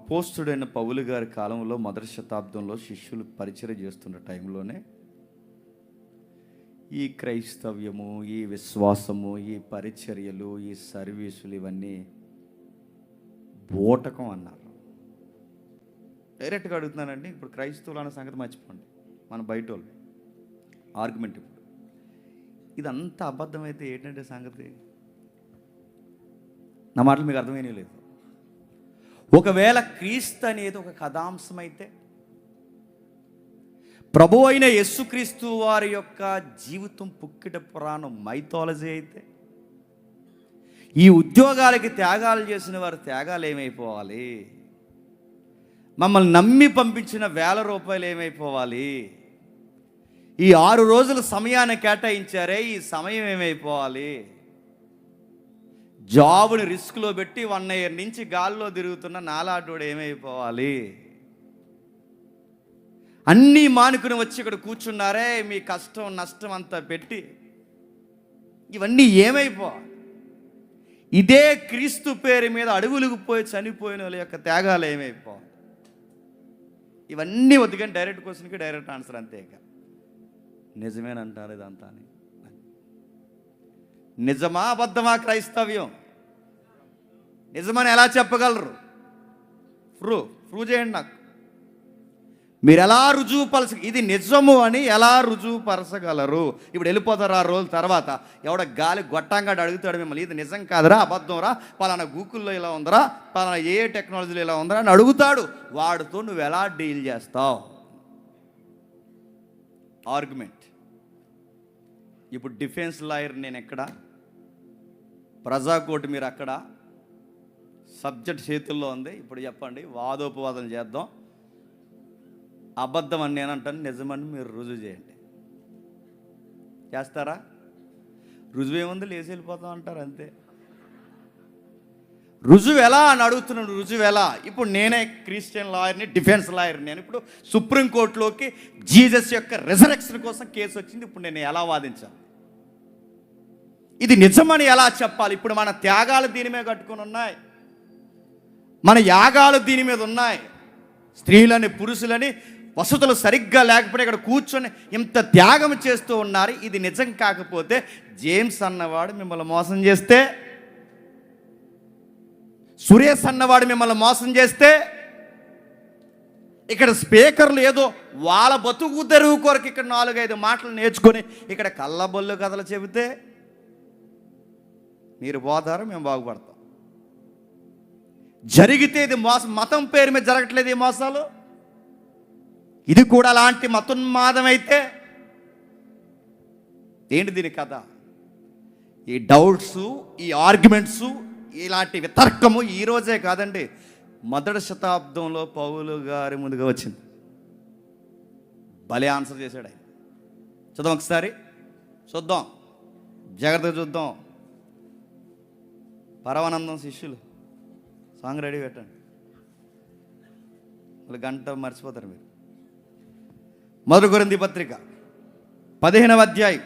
అపోస్తుడైన పౌలు గారి కాలంలో మొదటి శతాబ్దంలో శిష్యులు పరిచయం చేస్తున్న టైంలోనే ఈ క్రైస్తవ్యము, ఈ విశ్వాసము, ఈ పరిచర్యలు, ఈ సర్వీసులు ఇవన్నీ బోటకం అన్నారు. డైరెక్ట్గా అడుగుతున్నానండి, ఇప్పుడు క్రైస్తవులు అన్న సంగతి మర్చిపోండి, మన బయట వాళ్ళు ఆర్గ్యుమెంట్. ఇప్పుడు ఇదంతా అబద్ధమైతే ఏంటంటే సంగతి, నా మాటలు మీకు అర్థమైనా లేదు. ఒకవేళ క్రీస్తు అనేది ఒక కథాంశం అయితే, ప్రభు అయిన యేసుక్రీస్తు వారి యొక్క జీవితం పుక్కిట పురాణం మైథాలజీ అయితే, ఈ ఉద్యోగాలకి త్యాగాలు చేసిన వారి త్యాగాలు ఏమైపోవాలి, మమ్మల్ని నమ్మి పంపించిన వేల రూపాయలు ఏమైపోవాలి, ఈ 6 రోజుల సమయాన్ని కేటాయించారే ఈ సమయం ఏమైపోవాలి, జాబుని రిస్క్లో పెట్టి 1 year నుంచి గాల్లో తిరుగుతున్న నాలాటోడు ఏమైపోవాలి, అన్నీ మానుకుని వచ్చి ఇక్కడ కూర్చున్నారే మీ కష్టం నష్టం అంతా పెట్టి ఇవన్నీ ఏమైపోవాలి, ఇదే క్రీస్తు పేరు మీద అడుగులకు పోయి చనిపోయిన వాళ్ళ యొక్క త్యాగాలు ఏమైపోవాలి, ఇవన్నీ వద్దుకని డైరెక్ట్ క్వశ్చన్కి డైరెక్ట్ ఆన్సర్ అంతేక. నిజమేనంటారు ఇదంతా అని. నిజమా అబద్ధమా క్రైస్తవ్యం? నిజమని ఎలా చెప్పగలరు? ప్రూవ్ చేయండి నాకు. మీరు ఎలా రుజువుపరచ, ఇది నిజము అని ఎలా రుజువుపరచగలరు? ఇప్పుడు వెళ్ళిపోతారు 6 రోజుల తర్వాత, ఎవడ గాలి గొట్టంగాడు అడుగుతాడు మిమ్మల్ని, ఇది నిజం కాదురా, అబద్ధం రా, పలానా గూగుల్లో ఇలా ఉందరా, పలానా ఏ టెక్నాలజీలో ఇలా ఉందరా అని అడుగుతాడు. వాడితో నువ్వు ఎలా డీల్ చేస్తావు? ఆర్గ్యుమెంట్. ఇప్పుడు డిఫెన్స్ లాయర్ నేను ఎక్కడ, ప్రజాకోర్టు మీరు అక్కడ, సబ్జెక్ట్ చేతుల్లో ఉంది. ఇప్పుడు చెప్పండి, వాదోపవాదం చేద్దాం. అబద్ధం అని నేను అంటాను, నిజమని మీరు రుజువు చేయండి. చేస్తారా? రుజువు ఏముంది, లేచి వెళ్ళిపోతాం అంటారు అంతే. రుజువు ఎలా అని అడుగుతున్నాను. రుజువు ఎలా? ఇప్పుడు నేనే క్రిస్టియన్ లాయర్ని, డిఫెన్స్ లాయర్. నేను ఇప్పుడు సుప్రీంకోర్టులోకి జీసస్ యొక్క రిజరెక్షన్ కోసం కేసు వచ్చింది. ఇప్పుడు నేను ఎలా వాదించాలి? ఇది నిజమని ఎలా చెప్పాలి? ఇప్పుడు మన త్యాగాలు దీని మీద కట్టుకొని ఉన్నాయి, మన యాగాలు దీని మీద ఉన్నాయి. స్త్రీలని పురుషులని వసతులు సరిగ్గా లేకపోతే ఇక్కడ కూర్చొని ఇంత త్యాగం చేస్తూ ఉన్నారు. ఇది నిజం కాకపోతే, జేమ్స్ అన్నవాడు మిమ్మల్ని మోసం చేస్తే, సురేష్ అన్నవాడు మిమ్మల్ని మోసం చేస్తే, ఇక్కడ స్పీకర్లు ఏదో వాళ్ళ బతుకు తెరువు కొరకు ఇక్కడ 4-5 మాటలు నేర్చుకొని ఇక్కడ కళ్ళబొల్లు కథలు చెబితే మీరు పోతారు, మేము బాగుపడతాం. జరిగితే ఇది మోసం, మతం పేరు మీద జరగట్లేదు ఈ మోసాలు. ఇది కూడా అలాంటి మతోన్మాదం అయితే ఏంటి దీని కథ? ఈ డౌట్స్, ఈ ఆర్గ్యుమెంట్స్, ఇలాంటి వితర్కము ఈ రోజే కాదండి, మొదటి శతాబ్దంలో పౌలు గారి ముందుగా వచ్చింది. భలే ఆన్సర్ చేశాడు ఆయన. చూద్దాం ఒకసారి, చూద్దాం, జాగ్రత్తగా చూద్దాం. పరమానందం శిష్యులు సాంగ్ రెడీ పెట్టండి, వాళ్ళు గంట మర్చిపోతారు మీరు. మొదటి కొరింథీ పత్రిక 15వ అధ్యాయం,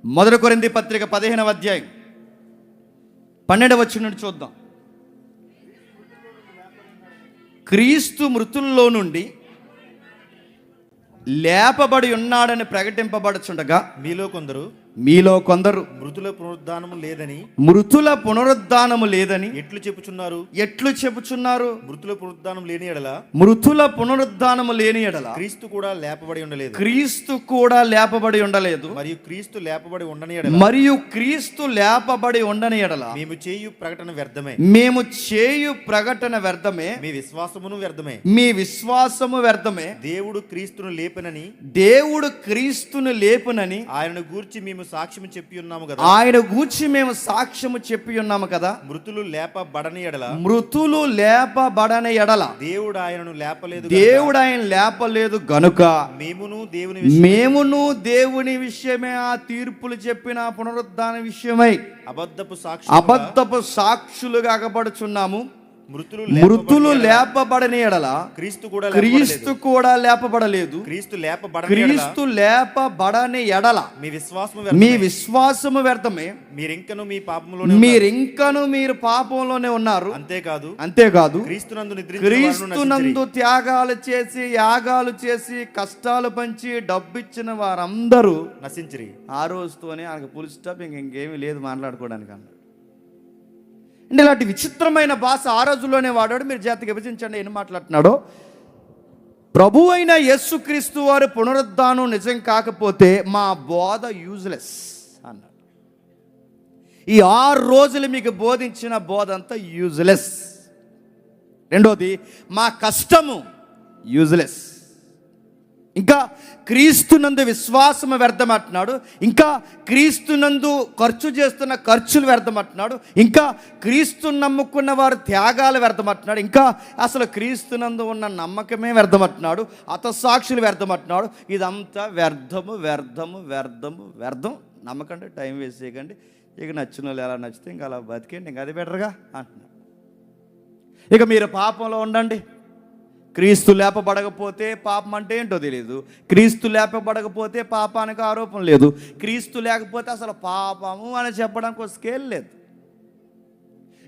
మొదటి కొరింథీ పత్రిక 15వ అధ్యాయం 12వ వచనం నుండి చూద్దాం. క్రీస్తు మృతుల్లో నుండి లేపబడి ఉన్నాడని ప్రకటింపబడుచుండగా మీలో కొందరు మృతుల పునరుద్ధానము లేదని ఎట్లు చెప్పుచున్నారు? మృతుల పునరుద్ధానము లేని ఎడల క్రీస్తు కూడా లేపబడి ఉండలేదు. మరియు క్రీస్తు లేపబడి ఉండని ఎడల మేము చేయు ప్రకటన వ్యర్థమే, మీ విశ్వాసము వ్యర్థమే. దేవుడు క్రీస్తును లేపునని ఆయనను గూర్చి మేము సాక్ష్యము చెప్పి ఉన్నాము కదా. మృతులు లేపబడని ఎడల దేవుడు ఆయన లేపలేదు గనుక మేమును దేవుని విషయమే ఆ తీర్పులు చెప్పిన పునరుద్ధాన విషయమై అబద్ధపు సాక్షులుగా అగపడుచున్నాము. మృతులు లేపబడని ఎడల క్రీస్తు కూడా లేపబడలేదు. క్రీస్తు లేపబడని ఎడల మీ విశ్వాసము వ్యర్థమే, మీరింకను మీరు పాపంలోనే ఉన్నారు. అంతేకాదు క్రీస్తునందు త్యాగాలు చేసి యాగాలు చేసి కష్టాలు పంచి డబ్బిచ్చిన వారందరూ నశించిరి. ఆ రోజుతోనే ఆయనకు ఫుల్ స్టాప్, ఇంకేమీ లేదు మాట్లాడుకోవడానికి అన్నాడు. అంటే ఇలాంటి విచిత్రమైన భాష ఆ రోజుల్లోనే వాడాడు. మీరు జాగ్రత్తగా విభజించండి ఏం మాట్లాడుతున్నాడో. ప్రభు అయిన యేసుక్రీస్తు వారు పునరుద్ధానం నిజం కాకపోతే మా బోధ యూజ్లెస్ అన్నాడు. ఈ 6 రోజులు మీకు బోధించిన బోధ అంతా యూజ్లెస్. రెండోది, మా కష్టము యూజ్లెస్. ఇంకా క్రీస్తునందు విశ్వాసము వ్యర్థమంటున్నాడు. ఇంకా క్రీస్తునందు ఖర్చు చేస్తున్న ఖర్చులు వ్యర్థమంటున్నాడు. ఇంకా క్రీస్తుని నమ్ముకున్న వారు త్యాగాలు వ్యర్థమంటున్నాడు. ఇంకా అసలు క్రీస్తునందు ఉన్న నమ్మకమే వ్యర్థమంటున్నాడు. హతసాక్షులు వ్యర్థమంటున్నాడు. ఇదంతా వ్యర్థము వ్యర్థము వ్యర్థము వ్యర్థం. నమ్మకండి, టైం వేస్ట్ చేయకండి. ఇక నచ్చిన వాళ్ళు ఎలా నచ్చితే ఇంకా అలా బతికేయండి, ఇంకా అది బెటర్గా అంటున్నాడు. ఇక మీరు పాపంలో ఉండండి. క్రీస్తు లేపబడకపోతే పాపం అంటే ఏంటో తెలియదు. క్రీస్తు లేపబడకపోతే పాపానికి ఆరోపణ లేదు. క్రీస్తు లేకపోతే అసలు పాపము అని చెప్పడానికి ఒక స్కేల్ లేదు.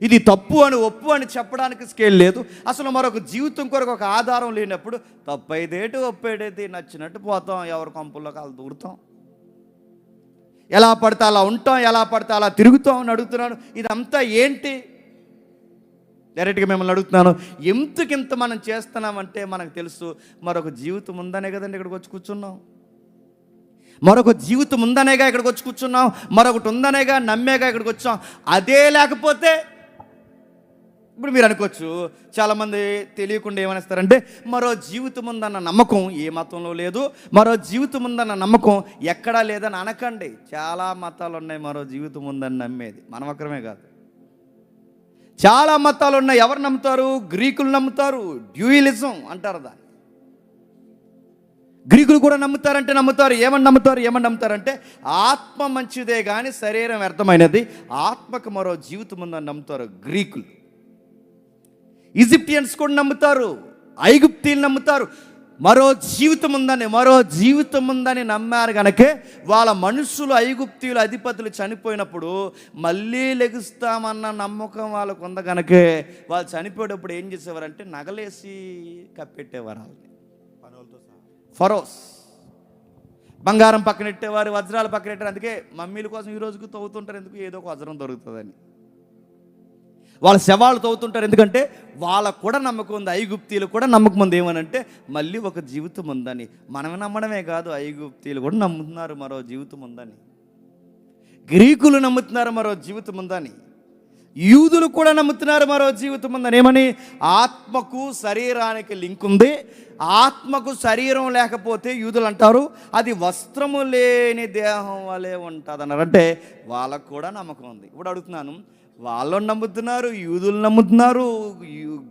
ఇది తప్పు అని ఒప్పు అని చెప్పడానికి స్కేల్ లేదు. అసలు మరొక జీవితం కొరకు ఒక ఆధారం లేనప్పుడు తప్పు అయితేటి ఒప్పేటైతే నచ్చినట్టు పోతాం, ఎవరి కంపుల్లోకి అలా దూరుతాం, ఎలా పడితే అలా ఉంటాం, ఎలా పడితే అలా తిరుగుతాం అని అడుగుతున్నాను. ఇదంతా ఏంటి? డైరెక్ట్గా మిమ్మల్ని అడుగుతున్నాను, ఎంతకింత మనం చేస్తున్నామంటే మనకు తెలుసు మరొక జీవితం ఉందనే కదండి ఇక్కడికి వచ్చి కూర్చున్నాం. మరొక జీవితం ఉందనేగా ఇక్కడికి వచ్చి కూర్చున్నాం. మరొకటి ఉందనేగా నమ్మేగా ఇక్కడికి వచ్చాం. అదే లేకపోతే ఇప్పుడు మీరు అనుకోవచ్చు, చాలామంది తెలియకుండా ఏమనిస్తారంటే మరో జీవితం ఉందన్న నమ్మకం ఏ మతంలో లేదు, మరో జీవితం ఉందన్న నమ్మకం ఎక్కడా లేదని అనకండి. చాలా మతాలు ఉన్నాయి మరో జీవితం ఉందని నమ్మేది, మనం ఒక్కరమే కాదు. చాలా మతాలు ఉన్నాయి. ఎవరు నమ్ముతారు? గ్రీకులు నమ్ముతారు. డ్యూయలిజం అంటారు దాన్ని. గ్రీకులు కూడా నమ్ముతారంటే నమ్ముతారు. ఏమని నమ్ముతారంటే ఆత్మ మంచిదే కానీ శరీరం వ్యర్థమైనది, ఆత్మకు మరో జీవితం ఉందని నమ్ముతారు గ్రీకులు. ఈజిప్టియన్స్ కూడా నమ్ముతారు. ఐగుప్తీలు నమ్ముతారు. మరో జీవితం ఉందని నమ్మారు కనుకే వాళ్ళ మనుషులు ఐగుప్తీయులు అధిపతులు చనిపోయినప్పుడు మళ్ళీ లెగుస్తామన్న నమ్మకం వాళ్ళకు ఉంది కనుకే వాళ్ళు చనిపోయేటప్పుడు ఏం చేసేవారంటే నగలేసి కప్పెట్టేవారు. వాళ్ళని ఫరోస్ బంగారం పక్కనెట్టేవారు, వజ్రాలు పక్కనెట్టారు. అందుకే మమ్మీల కోసం ఈ రోజుకు తవ్వుతుంటారు. ఎందుకు? ఏదో ఒక వజ్రం దొరుకుతుందని. వాళ్ళ శవాలు తవ్వుతుంటారు. ఎందుకంటే వాళ్ళకు కూడా నమ్మకం ఉంది, ఐగుప్తీలు కూడా నమ్మకం ఉంది. ఏమనంటే మళ్ళీ ఒక జీవితం ఉందని. మనం నమ్మడమే కాదు, ఐగుప్తీలు కూడా నమ్ముతున్నారు మరో జీవితం ఉందని. గ్రీకులు నమ్ముతున్నారు మరో జీవితం ఉందని. యూదులు కూడా నమ్ముతున్నారు మరో జీవితం ఉందని. ఏమని? ఆత్మకు శరీరానికి లింక్ ఉంది. ఆత్మకు శరీరం లేకపోతే యూదులు అంటారు అది వస్త్రము లేని దేహం వలె ఉంటుంది అన్నారు. అంటే వాళ్ళకు కూడా నమ్మకం ఉంది. ఇప్పుడు అడుగుతున్నాను, వాళ్ళు నమ్ముతున్నారు, యూదులు నమ్ముతున్నారు,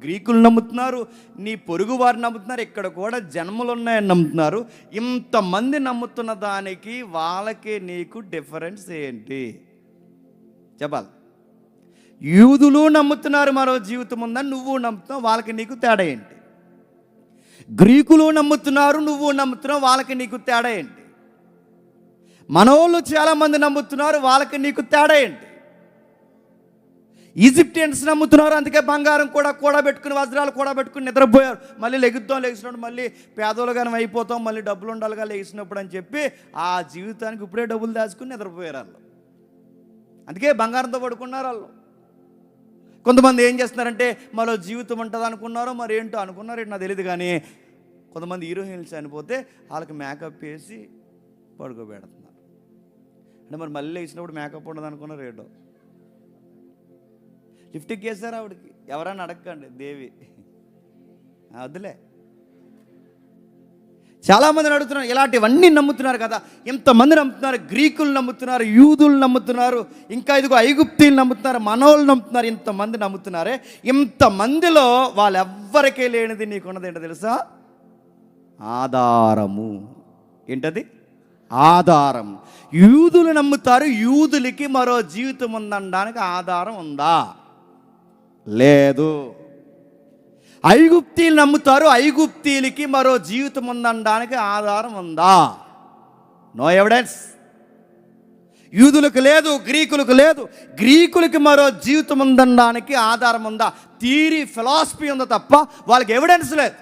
గ్రీకులు నమ్ముతున్నారు, నీ పొరుగు వారు నమ్ముతున్నారు, ఇక్కడ కూడా జన్మలు ఉన్నాయని నమ్ముతున్నారు. ఇంతమంది నమ్ముతున్న దానికి వాళ్ళకి నీకు డిఫరెన్స్ ఏంటి చెప్పాలి? యూదులు నమ్ముతున్నారు మరో జీవితం ఉందని, నువ్వు నమ్ముతున్నావు, వాళ్ళకి నీకు తేడా ఏంటి? గ్రీకులు నమ్ముతున్నారు, నువ్వు నమ్ముతున్నావు, వాళ్ళకి నీకు తేడా ఏంటి? మనోళ్ళు చాలామంది నమ్ముతున్నారు, వాళ్ళకి నీకు తేడా ఏంటి? ఈజిప్టియన్స్ నమ్ముతున్నారు, అందుకే బంగారం కూడా కూడబెట్టుకుని వజ్రాలు కూడబెట్టుకుని నిద్రపోయారు. మళ్ళీ లేచినప్పుడు మళ్ళీ పేదోలుగానే అయిపోతాం, మళ్ళీ డబ్బులు ఉండాలిగా లేచినప్పుడు అని చెప్పి ఆ జీవితానికి ఇప్పుడే డబ్బులు దాచుకుని నిద్రపోయారు వాళ్ళు. అందుకే బంగారంతో పడుకున్నారు వాళ్ళు. కొంతమంది ఏం చేస్తున్నారంటే మరో జీవితం ఉంటుంది అనుకున్నారో మరి ఏంటో అనుకున్నారు, నాకు తెలియదు. కానీ కొంతమంది హీరోయిన్స్ చనిపోతే వాళ్ళకి మేకప్ వేసి పడుకోబెడుతున్నారు. అంటే మరి మళ్ళీ లేచినప్పుడు మేకప్ ఉండదు అనుకున్నారు ఏంటో. లిఫ్ట్కి వేసారు ఆవిడకి, ఎవరైనా అడగండి, దేవి వద్దులే. చాలామందిని అడుగుతున్నారు, ఇలాంటివన్నీ నమ్ముతున్నారు కదా. ఇంతమంది నమ్ముతున్నారు, గ్రీకులు నమ్ముతున్నారు, యూదులు నమ్ముతున్నారు, ఇంకా ఇదిగో ఐగుప్తీలు నమ్ముతున్నారు, మనోళ్ళు నమ్ముతున్నారు, ఇంతమంది నమ్ముతున్నారే. ఇంతమందిలో వాళ్ళెవ్వరికీ లేనిది నీకున్నది ఏంటో తెలుసా? ఆధారము. ఏంటది? ఆధారం. యూదులు నమ్ముతారు, యూదులకి మరో జీవితం ఉందనడానికి ఆధారం ఉందా? లేదు. ఐగుప్తీలు నమ్ముతారు. ఐగుప్తీలకి మరో జీవితం ఉందనడానికి ఆధారం ఉందా? No evidence. యూదులకు లేదు, గ్రీకులకు లేదు. గ్రీకులకి మరో జీవితం ఉందనడానికి ఆధారం ఉందా? థియరీ, ఫిలాసఫీ ఉందా తప్ప వాళ్ళకి ఎవిడెన్స్ లేదు.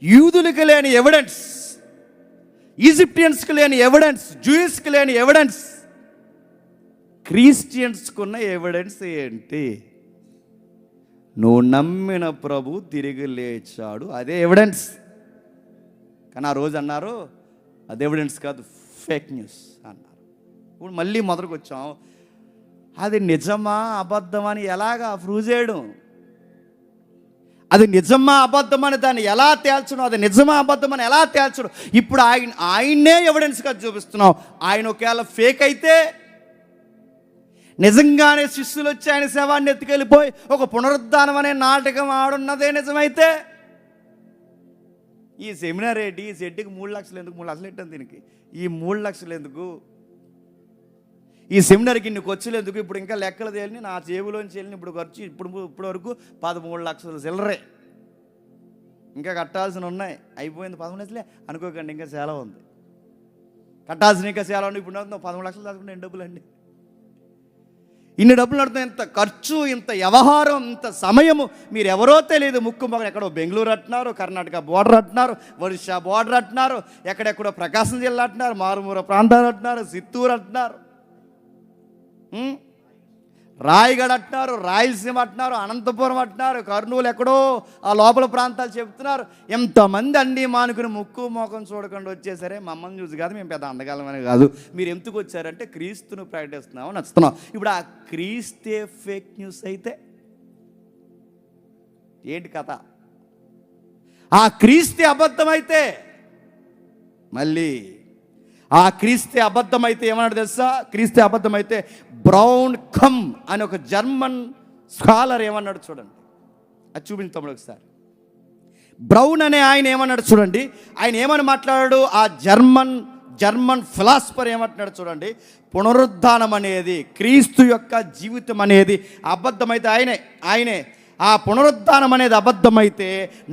యూదులకు లేని ఎవిడెన్స్, ఈజిప్టియన్స్కి లేని ఎవిడెన్స్, జూయిస్కి లేని ఎవిడెన్స్, క్రిస్టియన్స్కున్న ఎవిడెన్స్ ఏంటి? నువ్వు నమ్మిన ప్రభు తిరిగి లేచాడు, అదే ఎవిడెన్స్. కానీ ఆ రోజు అన్నారు అది ఎవిడెన్స్ కాదు, ఫేక్ న్యూస్ అన్నారు. ఇప్పుడు మళ్ళీ మొదలుకు వచ్చాం. అది నిజమా అబద్ధమా అని ఎలాగా ప్రూవ్ చేయడం? అది నిజమా అబద్ధమని దాన్ని ఎలా తేల్చడం? అది నిజమా అబద్ధమని ఎలా తేల్చడం? ఇప్పుడు ఆయన్నే ఎవిడెన్స్గా చూపిస్తున్నాం. ఆయన ఒకవేళ ఫేక్ అయితే, నిజంగానే శిష్యులు వచ్చి ఆయన శవాన్ని ఎత్తుకెళ్ళిపోయి ఒక పునరుద్ధానం అనే నాటకం ఆడున్నదే నిజమైతే, ఈ సెమినార్ ఏంటి? ఈ సెట్టికి 3 లక్షలు ఎందుకు? 3 లక్షలు పెట్టాను దీనికి. ఈ 3 లక్షలు ఎందుకు? ఈ సెమినార్కి ఇన్ని ఖర్చులు ఎందుకు? ఇప్పుడు ఇంకా లెక్కలు తేలిని నా జేబులోంచి వెళ్ళిన ఇప్పుడు ఖర్చు ఇప్పుడు వరకు 13 లక్షలు చిల్లరే. ఇంకా కట్టాల్సిన ఉన్నాయి. అయిపోయింది 13 లక్షలే అనుకోకండి, ఇంకా చాలా ఉంది కట్టాల్సిన. ఇంకా చాలా ఉంది. ఇప్పుడు 13 లక్షలు దాచుకుంటే ఎన్ని డబ్బులు అండి? ఇన్ని డబ్బులు నడుతున్నాయి. ఇంత ఖర్చు, ఇంత వ్యవహారం, ఇంత సమయము. మీరు ఎవరో తెలియదు. ముక్కు మొగలు ఎక్కడో బెంగళూరు అంటున్నారు, కర్ణాటక బోర్డర్ అంటున్నారు, ఒడిశా బోర్డర్ అంటున్నారు, ఎక్కడెక్కడో ప్రకాశం జిల్లా అంటున్నారు, మారుమూల ప్రాంతాలు అంటున్నారు, చిత్తూరు అంటున్నారు, రాయగఢ అంటున్నారు, రాయలసీమ అంటున్నారు, అనంతపురం అంటున్నారు, కర్నూలు ఎక్కడో ఆ లోపల ప్రాంతాలు చెప్తున్నారు. ఎంతమంది అన్నీ మానుకుని ముక్కు మోకం చూడకుండా వచ్చేసరే మమ్మల్ని చూసి కాదు, మేము పెద్ద అందగాలమని కాదు. మీరు ఎందుకు వచ్చారంటే క్రీస్తును ప్రకటిస్తున్నాము, నచ్చుతున్నాం. ఇప్పుడు ఆ క్రీస్తే ఫేక్ న్యూస్ అయితే ఏంటి కథ? ఆ క్రీస్తే అబద్ధమైతే, మళ్ళీ ఆ క్రీస్తే అబద్ధమైతే ఏమన్నాడు తెలుసా? క్రీస్తే అబద్ధమైతే బ్రౌన్ కమ్ అని ఒక జర్మన్ స్కాలర్ ఏమన్నాడు చూడండి. అది చూపించి తమ్ముడు ఒకసారి. బ్రౌన్ అనే ఆయన ఏమన్నాడు చూడండి. ఆయన ఏమని మాట్లాడాడు? ఆ జర్మన్ ఫిలాసఫర్ ఏమంటున్నాడు చూడండి. పునరుద్ధానం అనేది, క్రీస్తు యొక్క జీవితం అనేది అబద్ధమైతే ఆయనే ఆ పునరుద్ధానం అనేది అబద్ధమైతే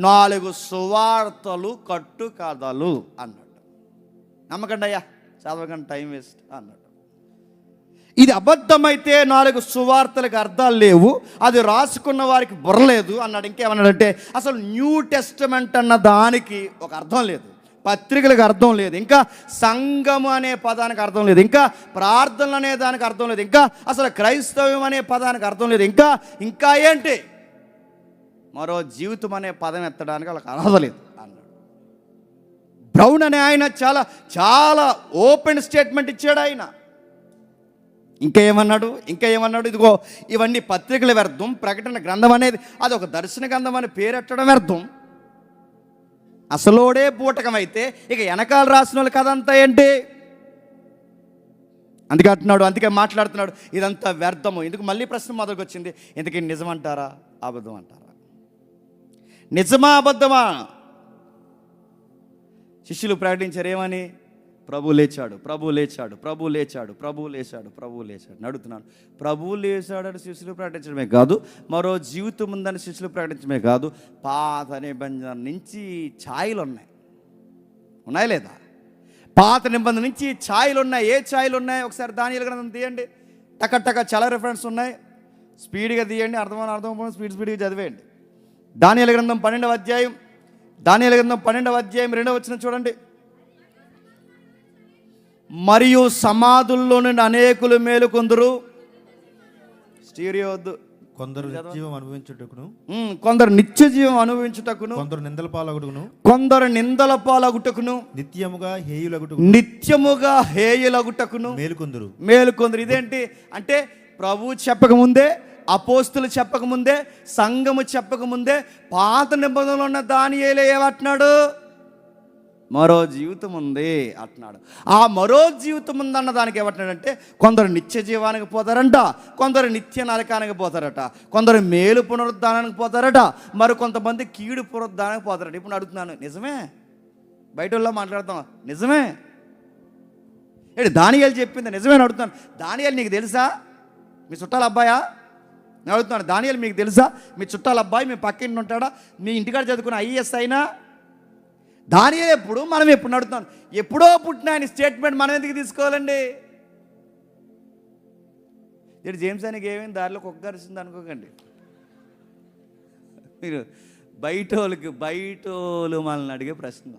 4 సువార్తలు కట్టు కథలు అన్నాడు. నమ్మకండి అయ్యా, చదవకండి, టైం వేస్ట్ అన్నాడు. ఇది అబద్ధమైతే 4 సువార్తలకు అర్థాలు లేవు, అది రాసుకున్న వారికి బుర్రలేదు అన్నాడు. ఇంకేమన్నాడంటే అసలు న్యూ టెస్టమెంట్ అన్న దానికి ఒక అర్థం లేదు, పత్రికలకు అర్థం లేదు, ఇంకా సంఘము అనే పదానికి అర్థం లేదు, ఇంకా ప్రార్థనలు అనే దానికి అర్థం లేదు, ఇంకా అసలు క్రైస్తవ్యం అనే పదానికి అర్థం లేదు, ఇంకా ఏంటి మరో జీవితం అనే పదం ఎత్తడానికి వాళ్ళకి అర్హత లేదు అన్నాడు. బ్రౌన్ అనే ఆయన చాలా చాలా ఓపెన్ స్టేట్మెంట్ ఇచ్చాడు ఆయన. ఇంకా ఏమన్నాడు? ఇదిగో ఇవన్నీ పత్రికలు వ్యర్థం, ప్రకటన గ్రంథం అనేది అది ఒక దర్శన గ్రంథం అని పేరెట్టడం వ్యర్థం. అసలోడే బూటకం అయితే ఇక వెనకాల రాసిన వాళ్ళు కథ అంతా ఏంటి? అందుకే మాట్లాడుతున్నాడు ఇదంతా వ్యర్థము. ఎందుకు మళ్ళీ ప్రశ్న మొదలుకు వచ్చింది, ఇంతకీ నిజమంటారా అబద్ధం అంటారా? నిజమా అబద్ధమా? శిష్యులు ప్రకటించారు ఏమని? ప్రభు లేచాడు, ప్రభు లేచాడు, ప్రభు లేచాడు, ప్రభు లేచాడు, ప్రభు లేచాడు. అడుగుతున్నాను, ప్రభు లేచాడని శిష్యులు ప్రకటించడమే కాదు, మరో జీవితం ఉందని శిష్యులు ప్రకటించడమే కాదు, పాత నిబంధన నుంచి ఛాయలు ఉన్నాయి లేదా? పాత నిబంధన నుంచి ఛాయలు ఉన్నాయి. ఏ ఛాయలు ఉన్నాయి? ఒకసారి దానియేలు గ్రంథం తీయండి, టక చాలా రిఫరెన్స్ ఉన్నాయి. స్పీడ్గా తీయండి, అర్థం స్పీడ్గా చదివేయండి. దానియేలు గ్రంథం 12వ అధ్యాయం, 2వ వచనం చూడండి. మరియు సమాధుల్లో నుండి అనేకులు మేలుకొందురు. స్టీరియో కొందరు నిత్యజీవం అనుభవించుటకును, కొందరు నిత్య జీవం అనుభవించుటకును, కొందరు నిందల పాలగుటకును, నిత్యముగా హేయులగుటకును మేలుకొందరు. ఇదేంటి అంటే ప్రభు చెప్పకముందే, అపోస్తులు చెప్పకముందే, సంఘము చెప్పకముందే పాత నిబంధనలు ఉన్న దానియేలు ఏమంటున్నాడు? మరో జీవితం ఉంది అంటున్నాడు. ఆ మరో జీవితం ఉందన్న దానికి ఏమంటున్నాడంటే కొందరు నిత్య జీవానికి పోతారంట, కొందరు నిత్య నరకానికి పోతారట, కొందరు మేలు పునరుద్ధానానికి పోతారట, మరి కొంతమంది కీడు పునరుద్ధానానికి పోతారట. ఇప్పుడు అడుగుతున్నాను, నిజమే? బయట వాళ్ళ మాట్లాడతాం, నిజమే? ఏంటి దానియేలు చెప్పింది నిజమే అని అడుగుతున్నాను. దానియేలు నీకు తెలుసా? మీ చుట్టాల అబ్బాయా? నేను అడుగుతున్నాను, దానియేలు మీకు తెలుసా? మీ చుట్టాల అబ్బాయి మీ పక్కింటి ఉంటాడా? మీ ఇంటికాడ చదువుకున్న ఐఏఎస్ అయినా? దానియేలు ఎప్పుడు, మనం ఎప్పుడు అడుగుతున్నాను? ఎప్పుడో పుట్టిన ఆయన స్టేట్మెంట్ మనం ఎందుకు తీసుకోవాలండి? ఇటు జేమ్స్ ఆయనకి ఏమైంది, దారిలో కుక్క కరిచింది అనుకోకండి. మీరు బయట వాళ్ళు మనల్ని అడిగే ప్రశ్న.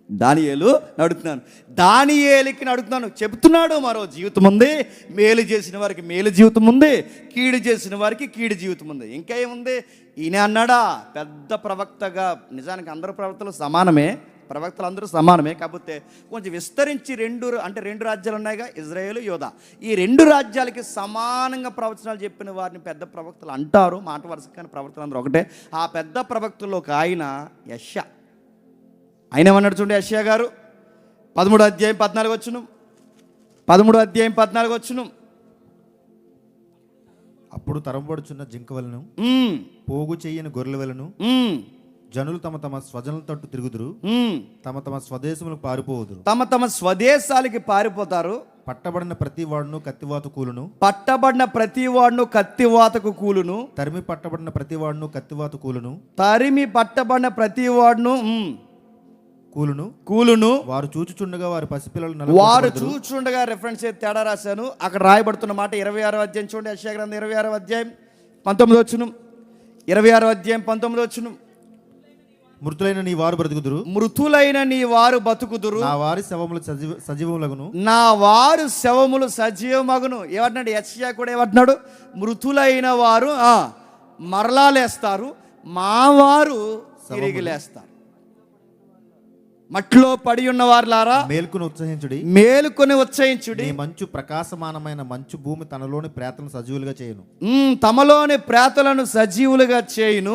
దానియేలు అడుగుతున్నాను, దానియేలుకి అడుగుతున్నాను. చెబుతున్నాడు, మరో జీవితం ఉంది, మేలు చేసిన వారికి మేలు జీవితం ఉంది, కీడు చేసిన వారికి కీడు జీవితం ఉంది. ఇంకా ఏముంది? ఈయన అన్నాడా పెద్ద ప్రవక్తగా. నిజానికి అందరూ ప్రవక్తలు సమానమే, ప్రవక్తలు అందరూ సమానమే. కాకపోతే కొంచెం విస్తరించి రెండు రాజ్యాలు ఉన్నాయిగా, ఇజ్రాయేలు, యోధా. ఈ రెండు రాజ్యాలకి సమానంగా ప్రవచనాలు చెప్పిన వారిని పెద్ద ప్రవక్తలు అంటారు. మాట వరుస కానీ ప్రవక్తలు అందరూ ఒకటే. ఆ పెద్ద ప్రవక్తల్లో ఒక ఆయన యెషయా. ఆయన ఏమన్నాడు చూడండి, యెషయా గారు 13వ అధ్యాయం 14వ వచనం. 13వ అధ్యాయం 14వ వచనం. అప్పుడు తరంబడుచున్న జింకవలను, పోగు చెయ్యని గొర్రెలవలను జనులు తమ తమ స్వజనుల తట్టు తిరుగుదురు, తమ తమ స్వదేశములకు పారిపోవుదురు. తమ తమ స్వదేశాలకి పారిపోతారు. పట్టబడిన ప్రతి వాడును కత్తివాత కూలును, పట్టబడిన ప్రతి వాడును కత్తివాతకు కూలును. తరిమి పట్టబడిన ప్రతి వాడును కత్తివాత కూలును, తరిమి పట్టబడిన ప్రతి వాడును కూలును. వారు చూచుచుండగా వారి పసిపిల్లలు వారు చూచుండగా రెఫరెన్స్ తేడా రాశాను. అక్కడ రాయబడుతున్న మాట 26వ అధ్యాయం చూడండి. యెషయా గ్రంథం 26వ అధ్యాయం 19వ వచనం. 26వ అధ్యాయం 19వ వచనం. మృతులైన నీ వారు బ్రతుకుదురు, మృతులైన నీ వారు బతుకుదురు, నా వారి శవములు సజీవములగును, నా వారు శవములు సజీవమగును. ఏమంటున్నాడు యెషయా కూడా? ఏమంటున్నాడు? మృతులైన వారు మరలా లేస్తారు, మా వారు తిరిగి లేస్తారు. మట్లో పడి ఉన్న వారులారా మేల్కొని ఉత్సహించుడి, మేలుకొని ఉత్సహించుడి. నీ మంచు ప్రకాశమానమైన మంచు భూమి తనలోని ప్రేతలను సజీవులుగా చేయును, తమలోని ప్రేతలను సజీవులుగా చేయును.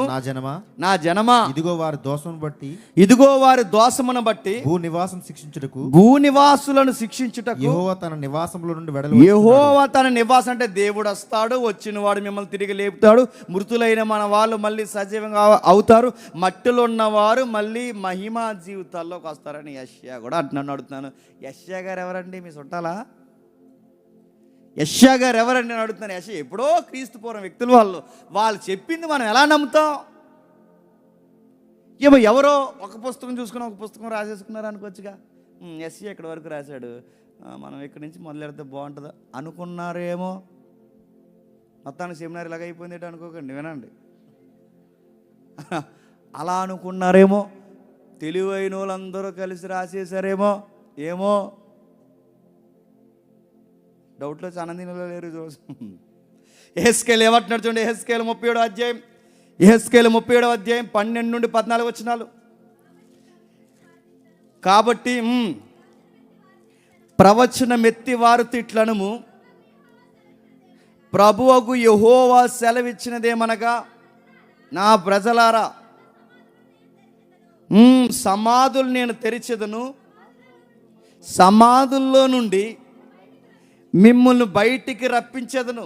నా జనమా ఇదిగో వారి దోషమును బట్టి, ఇదిగో వారి దోషమును బట్టి భూనివాసం శిక్షించుటకు, భూనివాసులను శిక్షించుటకు యెహోవా తన నివాసముల నుండి యెహోవా తన నివాసం అంటే దేవుడు వస్తాడు, వచ్చిన వాడు మిమ్మల్ని తిరిగి లేపుతాడు. మృతులైన మన వాళ్ళు మళ్ళీ సజీవంగా అవుతారు. మట్టిలో ఉన్నవారు మళ్ళీ మహిమా జీవితాల్లో వస్తారని యెషయా కూడా అంటున్నాను. అడుగుతున్నాను, యెషయా గారు ఎవరండి? మీ చుట్టాలా? యెషయా గారు ఎవరండి అని అడుగుతున్నాను. యెషయా ఎప్పుడో క్రీస్తు పూర్వం వ్యక్తులు. వాళ్ళు చెప్పింది మనం ఎలా నమ్ముతాం? ఎవరో ఒక పుస్తకం చూసుకుని ఒక పుస్తకం రాసేసుకున్నారు అనుకోవచ్చుగా. యెషయా ఇక్కడ వరకు రాశాడు, మనం ఇక్కడి నుంచి మొదలెడితే బాగుంటుందా అనుకున్నారేమో. మొత్తానికి సెమినార్ ఇలాగ అయిపోయింది అనుకోకండి, వినండి. అలా అనుకున్నారేమో. తెలివైన వాళ్ళందరూ కలిసి రాసేసారేమో, ఏమో. డౌట్లో ఆనందీలో లేరు ఈరోజు. యెహెజ్కేలు ఏమంటున్నాడు చూడండి. యెహెజ్కేలు 37వ అధ్యాయం, యెహెజ్కేలు 37వ అధ్యాయం 12 నుండి 14 వచనాలు. కాబట్టి ప్రవచనమెత్తి వారు తిట్లనుము, ప్రభువగు యెహోవా సెలవిచ్చినదేమనగా, నా ప్రజలారా సమాధులు నేను తెరిచెదను, సమాధుల్లో నుండి మిమ్మల్ని బయటికి రప్పించెదను.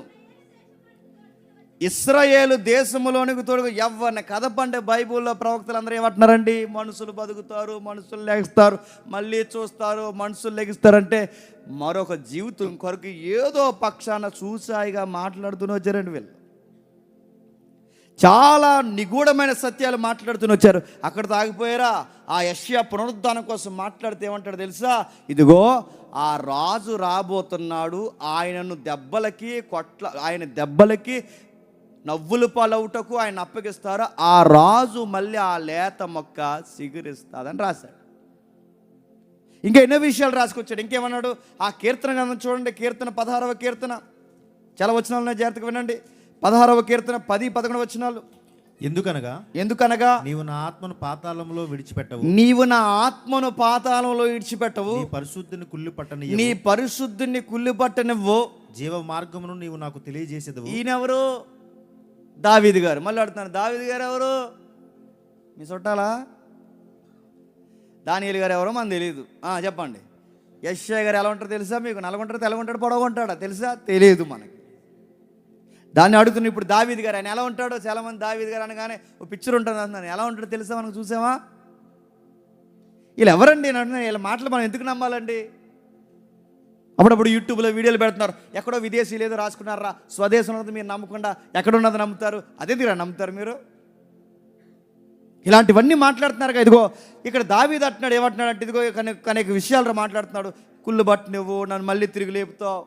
ఇశ్రాయేలు దేశంలోనికి తోడు ఎవరిని కదపండి. బైబిల్లో ప్రవక్తలు అందరూ ఏమంటున్నారండి? మనుషులు బతుకుతారు, మనుషులు లెగిస్తారు, మళ్ళీ చూస్తారు, మనుషులు లెగిస్తారంటే మరొక జీవితం కొరకు ఏదో పక్షాన చూసాయిగా మాట్లాడుతూనే వచ్చారండి వీళ్ళు. చాలా నిగూఢమైన సత్యాలు మాట్లాడుతూనే వచ్చారు. అక్కడ తాగిపోయారా? ఆ యెషయా పునరుద్ధానం కోసం మాట్లాడితే ఏమంటాడు తెలుసా? ఇదిగో ఆ రాజు రాబోతున్నాడు, ఆయన దెబ్బలకి నవ్వులు పాలవుటకు ఆయన అప్పగిస్తారు. ఆ రాజు మళ్ళీ ఆ లేత మొక్క సిగురిస్తాదని రాశాడు. ఇంకా ఎన్నో విషయాలు రాసుకొచ్చాడు. ఇంకేమన్నాడు? ఆ కీర్తన గ్రంథం చూడండి. కీర్తన 16వ కీర్తన. చాలా వచనాలు జాగ్రత్తగా వినండి. 16వ కీర్తన 10-11 వచనాలు. ఎందుకనగా నీవు నా ఆత్మను పాతాళంలో విడిచిపెట్టవు, నీ పరిశుద్ధిని కుళ్ళిపట్టనివ్వు, జీవ మార్గమును నీవు నాకు తెలియజేసేదవు. ఈయనెవరు? దావీదు గారు. మళ్ళీ అడుగుతున్నాను, దావీదు గారు ఎవరు? మీ చుట్టాలా? దానియేలు గారు ఎవరో మనకు తెలియదు. చెప్పండి. యెషయా గారు ఎలా ఉంటారో తెలుసా మీకు? నల్లగుంటాడు, తెల్లగుంటాడు, పొడవుంటాడా తెలుసా? తెలియదు మనకి. దాన్ని అడుగుతున్నా. ఇప్పుడు దావీదు గారు, ఆయన ఎలా ఉంటాడో చాలామంది దావీదు గారు అనగానే ఓ పిక్చర్ ఉంటుంది అంటున్నాను. ఎలా ఉంటాడో తెలుసా మనకు? చూసామా? వీళ్ళు ఎవరండి అని అంటున్నాను. వీళ్ళ మాటలు మనం ఎందుకు నమ్మాలండి? అప్పుడప్పుడు యూట్యూబ్లో వీడియోలు పెడుతున్నారు, ఎక్కడో విదేశీ లేదో రాసుకున్నారా, స్వదేశం ఉన్నది మీరు నమ్మకుండా ఎక్కడున్నది నమ్ముతారు, అదే తీరా నమ్ముతారు మీరు. ఇలాంటివన్నీ మాట్లాడుతున్నారు కదా. ఇదిగో ఇక్కడ దావీదు అంటున్నాడు, ఏమంటున్నాడు అంటే ఇదిగో అనేక విషయాలు మాట్లాడుతున్నాడు. కుళ్ళు బట్టి నువ్వు నన్ను మళ్ళీ తిరిగి లేపుతావు,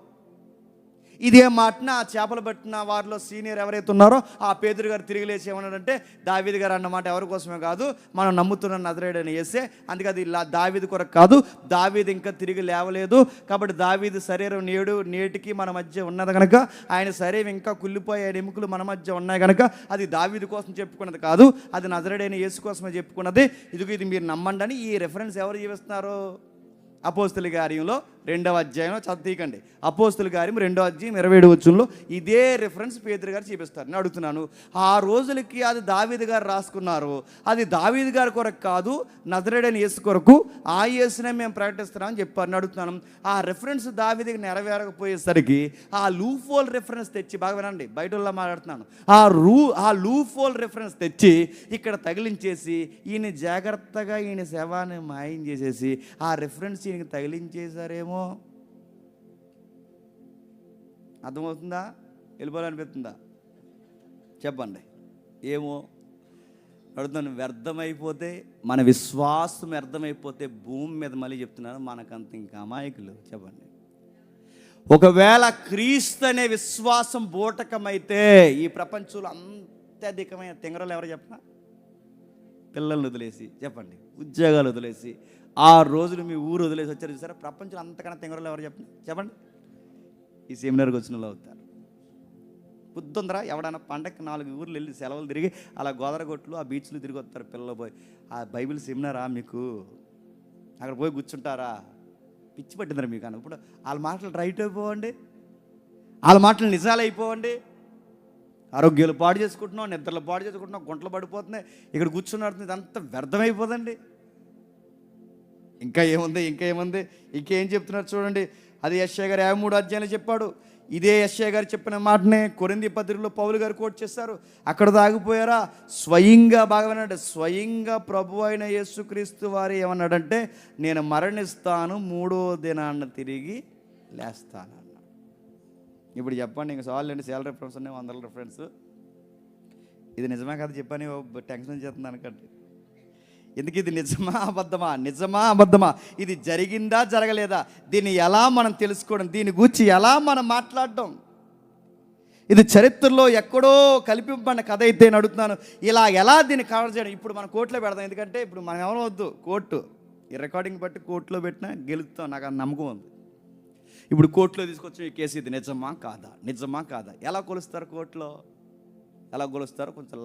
ఇదే మాటన ఆ చేపలు పట్టిన వారిలో సీనియర్ ఎవరైతే ఉన్నారో ఆ పేతురు గారు తిరిగి లేచి ఏమన్నాడంటే, దావీదు గారు అన్నమాట ఎవరి కోసమే కాదు, మనం నమ్ముతున్న నజరేయుడైన యేసే, అందుకే అది దావీదు కొరకు కాదు, దావీదు ఇంకా తిరిగి లేవలేదు కాబట్టి దావీదు శరీరం నేటికి మన మధ్య ఉన్నది కనుక, ఆయన శరీరం ఇంకా కుళ్ళిపోయే ఎముకలు మన మధ్య ఉన్నాయి కనుక అది దావీదు కోసం చెప్పుకున్నది కాదు, అది నజరేయుడైన యేసు కోసమే చెప్పుకున్నది, ఇది మీరు నమ్మండి అని ఈ రెఫరెన్స్ ఎవరు జీవిస్తున్నారు? అపోస్తుల కార్యంలో 2వ అధ్యాయంలో చదివికండి. అపోస్తుల కార్యం 2వ అధ్యాయం 27వ వచనంలో ఇదే రిఫరెన్స్ పేతురు గారు చూపిస్తారు. నేను అడుగుతున్నాను, ఆ రోజులకి అది దావీదు గారు రాసుకున్నారు, అది దావీదు గారి కొరకు కాదు, నజరేయుడైన యేసు కొరకు, ఆ యేసునే మేము ప్రకటిస్తున్నామని చెప్పారు. నేను అడుగుతున్నాను, ఆ రెఫరెన్స్ దావీదుకి నెరవేరకపోయేసరికి ఆ లూఫోల్ రెఫరెన్స్ తెచ్చి, బాగా వినండి, బయటల్లో మాట్లాడుతున్నాను, ఆ లూఫోల్ రెఫరెన్స్ తెచ్చి ఇక్కడ తగిలించేసి ఈయన జాగ్రత్తగా ఈయన శవాన్ని మాయం చేసేసి ఆ రెఫరెన్స్ ఈయనకి తగిలించేశారేమో. అర్థమవుతుందా? వెళ్ళిపోవాలనిపిస్తుందా? చెప్పండి. ఏమో అడుగుతాను. వ్యర్థమైపోతే, మన విశ్వాసం వ్యర్థమైపోతే భూమి మీద మళ్ళీ చెప్తున్నాను, మనకంత ఇంకా అమాయకులు. చెప్పండి. ఒకవేళ క్రీస్తు అనే విశ్వాసం బూటకమైతే ఈ ప్రపంచంలో అత్యధికమైన తింగరలు ఎవరు చెప్పనా? పిల్లల్ని వదిలేసి, చెప్పండి, ఉద్యోగాలు వదిలేసి, 6 రోజులు మీ ఊరు వదిలేసి వచ్చారు చూసారా, ప్రపంచంలో అంతకన్నా తింగరలు ఎవరు చెప్పండి. ఈ సెమినార్కి వచ్చిన వాళ్ళు అవుతారు. బుద్ధుందరా? ఎవడైనా పండగకి 4 ఊర్లు వెళ్ళి సెలవులు తిరిగి అలా గోదావరిగొట్లు ఆ బీచ్లు తిరిగి వస్తారు పిల్లలు పోయి. ఆ బైబిల్ సెమినారా మీకు? అక్కడ పోయి కూర్చుంటారా? పిచ్చి పట్టిందిరా మీకు అని. ఇప్పుడు వాళ్ళ మాటలు రైట్ అయిపోవండి, వాళ్ళ మాటలు నిజాలు అయిపోవండి. ఆరోగ్యాలు పాడు చేసుకుంటున్నాం, నిద్రలు పాడు చేసుకుంటున్నాం, గుంటలు పడిపోతున్నాయి, ఇక్కడ కూర్చున్నాడు, ఇదంతా వ్యర్థమైపోదండి. ఇంకా ఏముంది, ఇంకేం చెప్తున్నారు చూడండి. అది యెషయా గారు 53వ అధ్యాయంలో చెప్పాడు. ఇదే యెషయా గారు చెప్పిన మాటనే కొరింథీ పత్రికలో పౌలు గారు కోట్ చేశారు. అక్కడ దాగిపోయారా? స్వయంగా, బాగా వినండి, స్వయంగా ప్రభు అయిన యేసుక్రీస్తు వారు ఏమన్నాడంటే, నేను మరణిస్తాను, 3వ దినాన్ని తిరిగి లేస్తాను అన్నాడు. ఇప్పుడు చెప్పండి, ఇంక సాల్ అండి, సేల్ రిఫరెన్స్ ఉన్నాయి, 100 రిఫరెన్స్. ఇది నిజమే కదా చెప్పని టెన్షన్ చేస్తుంది అనుకోండి. ఎందుకు ఇది నిజమా అబద్ధమా, ఇది జరిగిందా జరగలేదా, దీన్ని ఎలా మనం తెలుసుకోవడం, దీని గురించి ఎలా మనం మాట్లాడడం, ఇది చరిత్రలో ఎక్కడో కలిపిబడిన కథ అయితే నేను అడుగుతున్నాను, ఇలా ఎలా దీన్ని కవర్ చేయడం. ఇప్పుడు మనం కోర్టులో పెడదాం, ఎందుకంటే ఇప్పుడు మనం ఎవరో వద్దు, కోర్టు ఈ రికార్డింగ్ బట్టి కోర్టులో పెట్టినా గెలుస్తాం, నాకు ఆ నమ్మకం ఉంది. ఇప్పుడు కోర్టులో తీసుకొచ్చిన ఈ కేసు, ఇది నిజమా కాదా ఎలా కొలుస్తారు? కోర్టులో ఎలా కొలుస్తారో కొంచెం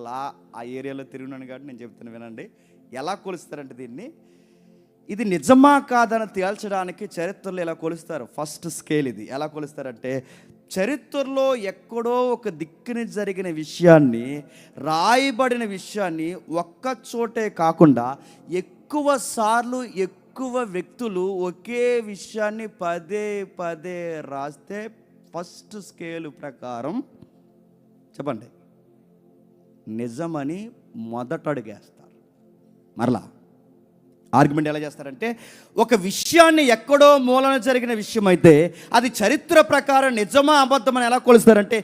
ఆ ఏరియాలో తిరిగినాను కాబట్టి నేను చెప్తాను, వినండి. ఎలా కొలుస్తారంటే దీన్ని, ఇది నిజమా కాదని తేల్చడానికి చరిత్రలో ఎలా కొలుస్తారు. ఫస్ట్ స్కేల్ ఇది. ఎలా కొలుస్తారంటే, చరిత్రలో ఎక్కడో ఒక దిక్కుని జరిగిన విషయాన్ని, రాయబడిన విషయాన్ని ఒక్క చోటే కాకుండా ఎక్కువ సార్లు ఎక్కువ వ్యక్తులు ఒకే విషయాన్ని పదే రాస్తే ఫస్ట్ స్కేలు ప్రకారం చెప్పండి నిజమని మొదట అడుగేస్తారు. మరలా ఆర్గ్యుమెంట్ ఎలా చేస్తారంటే, ఒక విషయాన్ని ఎక్కడో మూలన జరిగిన విషయం అయితే అది చరిత్ర ప్రకారం నిజమా అబద్ధమని ఎలా కొలుస్తారంటే,